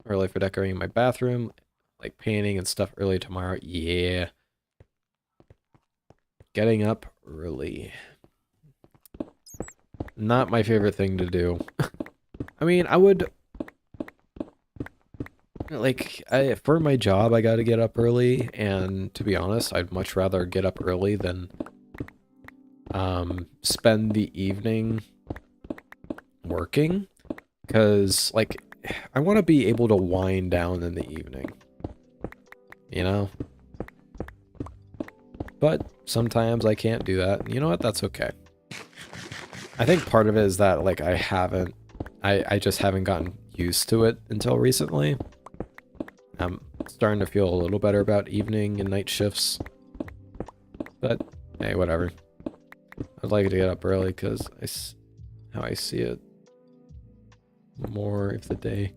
early for decorating my bathroom, like painting and stuff early tomorrow. Yeah. Getting up early. Not my favorite thing to do. I mean, I would... Like, for my job, I gotta get up early, and to be honest, I'd much rather get up early than spend the evening working, because, like, I want to be able to wind down in the evening, you know? But sometimes I can't do that, and you know what? That's okay. I think part of it is that, like, I just haven't gotten used to it until recently. I'm starting to feel a little better about evening and night shifts. But, hey, whatever. I'd like to get up early because how I see it more of the day.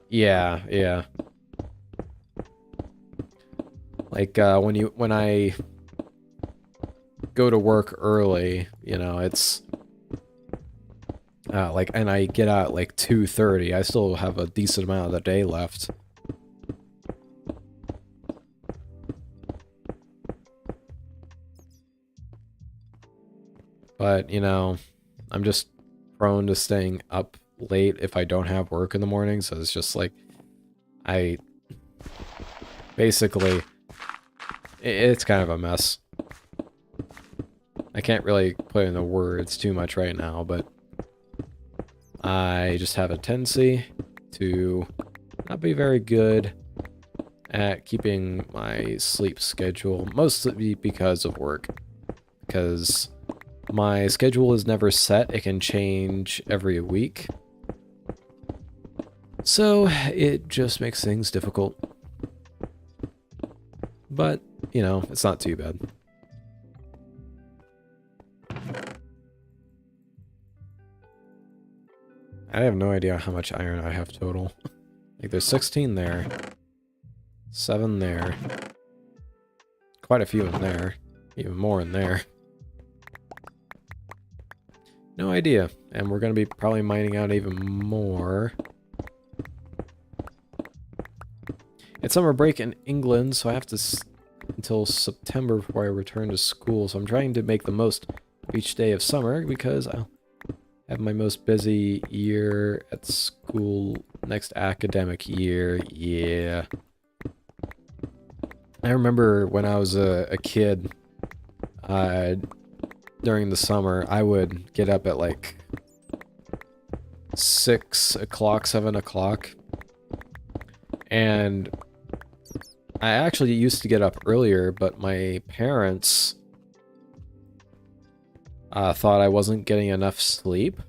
Yeah, yeah. Like, when I go to work early, you know, it's... like, and I get out at, like, 2:30, I still have a decent amount of the day left. But, you know, I'm just prone to staying up late if I don't have work in the morning, so it's just like, basically, it's kind of a mess. I can't really put into words too much right now, but I just have a tendency to not be very good at keeping my sleep schedule, mostly because of work. Because my schedule is never set, it can change every week. So it just makes things difficult. But, you know, it's not too bad. I have no idea how much iron I have total. Like, there's 16 there. 7 there. Quite a few in there. Even more in there. No idea. And we're going to be probably mining out even more. It's summer break in England, so I have to until September before I return to school. So I'm trying to make the most of each day of summer because I'll have my most busy year at school next academic year. Yeah. I remember when I was a kid, during the summer, I would get up at like 6 o'clock, 7 o'clock. And I actually used to get up earlier, but my parents thought I wasn't getting enough sleep.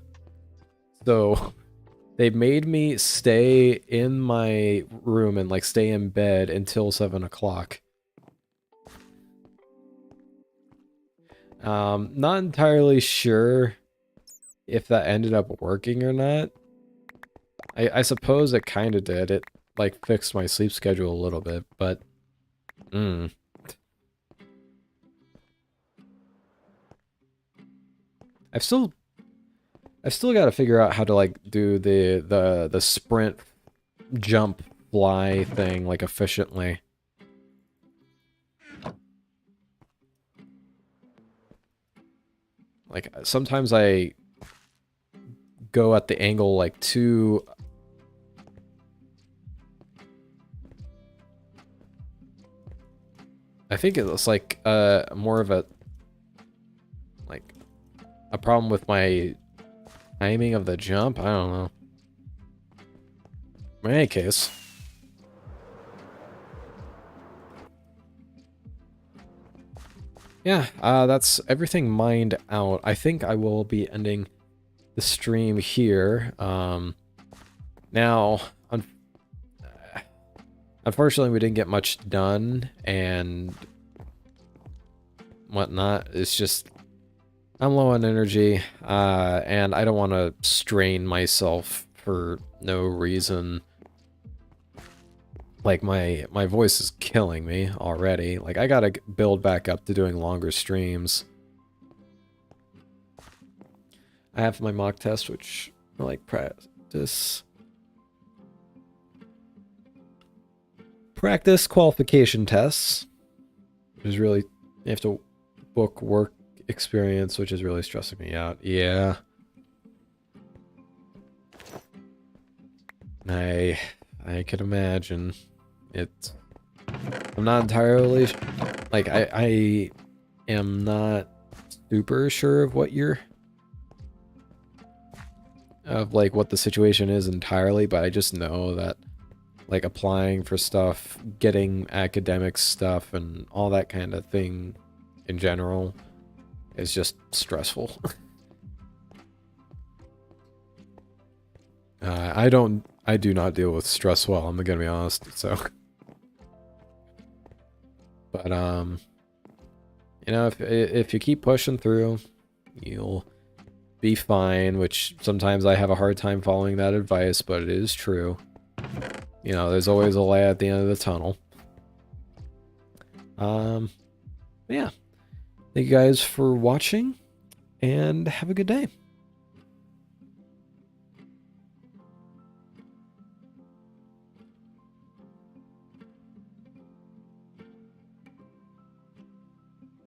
So they made me stay in my room and like stay in bed until 7 o'clock. Not entirely sure if that ended up working or not. I suppose it kind of did. It like fixed my sleep schedule a little bit, but I've still got to figure out how to like do the sprint jump fly thing like efficiently. Like sometimes I go at the angle like too I think it's like more of a problem with my timing of the jump. I don't know. In any case, yeah, that's everything mined out. I think I will be ending the stream here. Now, unfortunately, we didn't get much done and whatnot. It's just I'm low on energy, and I don't want to strain myself for no reason. Like my voice is killing me already. Like I gotta build back up to doing longer streams. I have my mock test, which I like practice qualification tests, which is really, you have to book work experience, which is really stressing me out. Yeah. I can imagine. I'm not entirely, like, I am not super sure of what like what the situation is entirely, but I just know that like applying for stuff, getting academic stuff and all that kind of thing in general is just stressful. I do not deal with stress well, I'm gonna be honest, so. But, you know, if you keep pushing through, you'll be fine, which sometimes I have a hard time following that advice, but it is true. You know, there's always a light at the end of the tunnel. Yeah. Thank you guys for watching, and have a good day.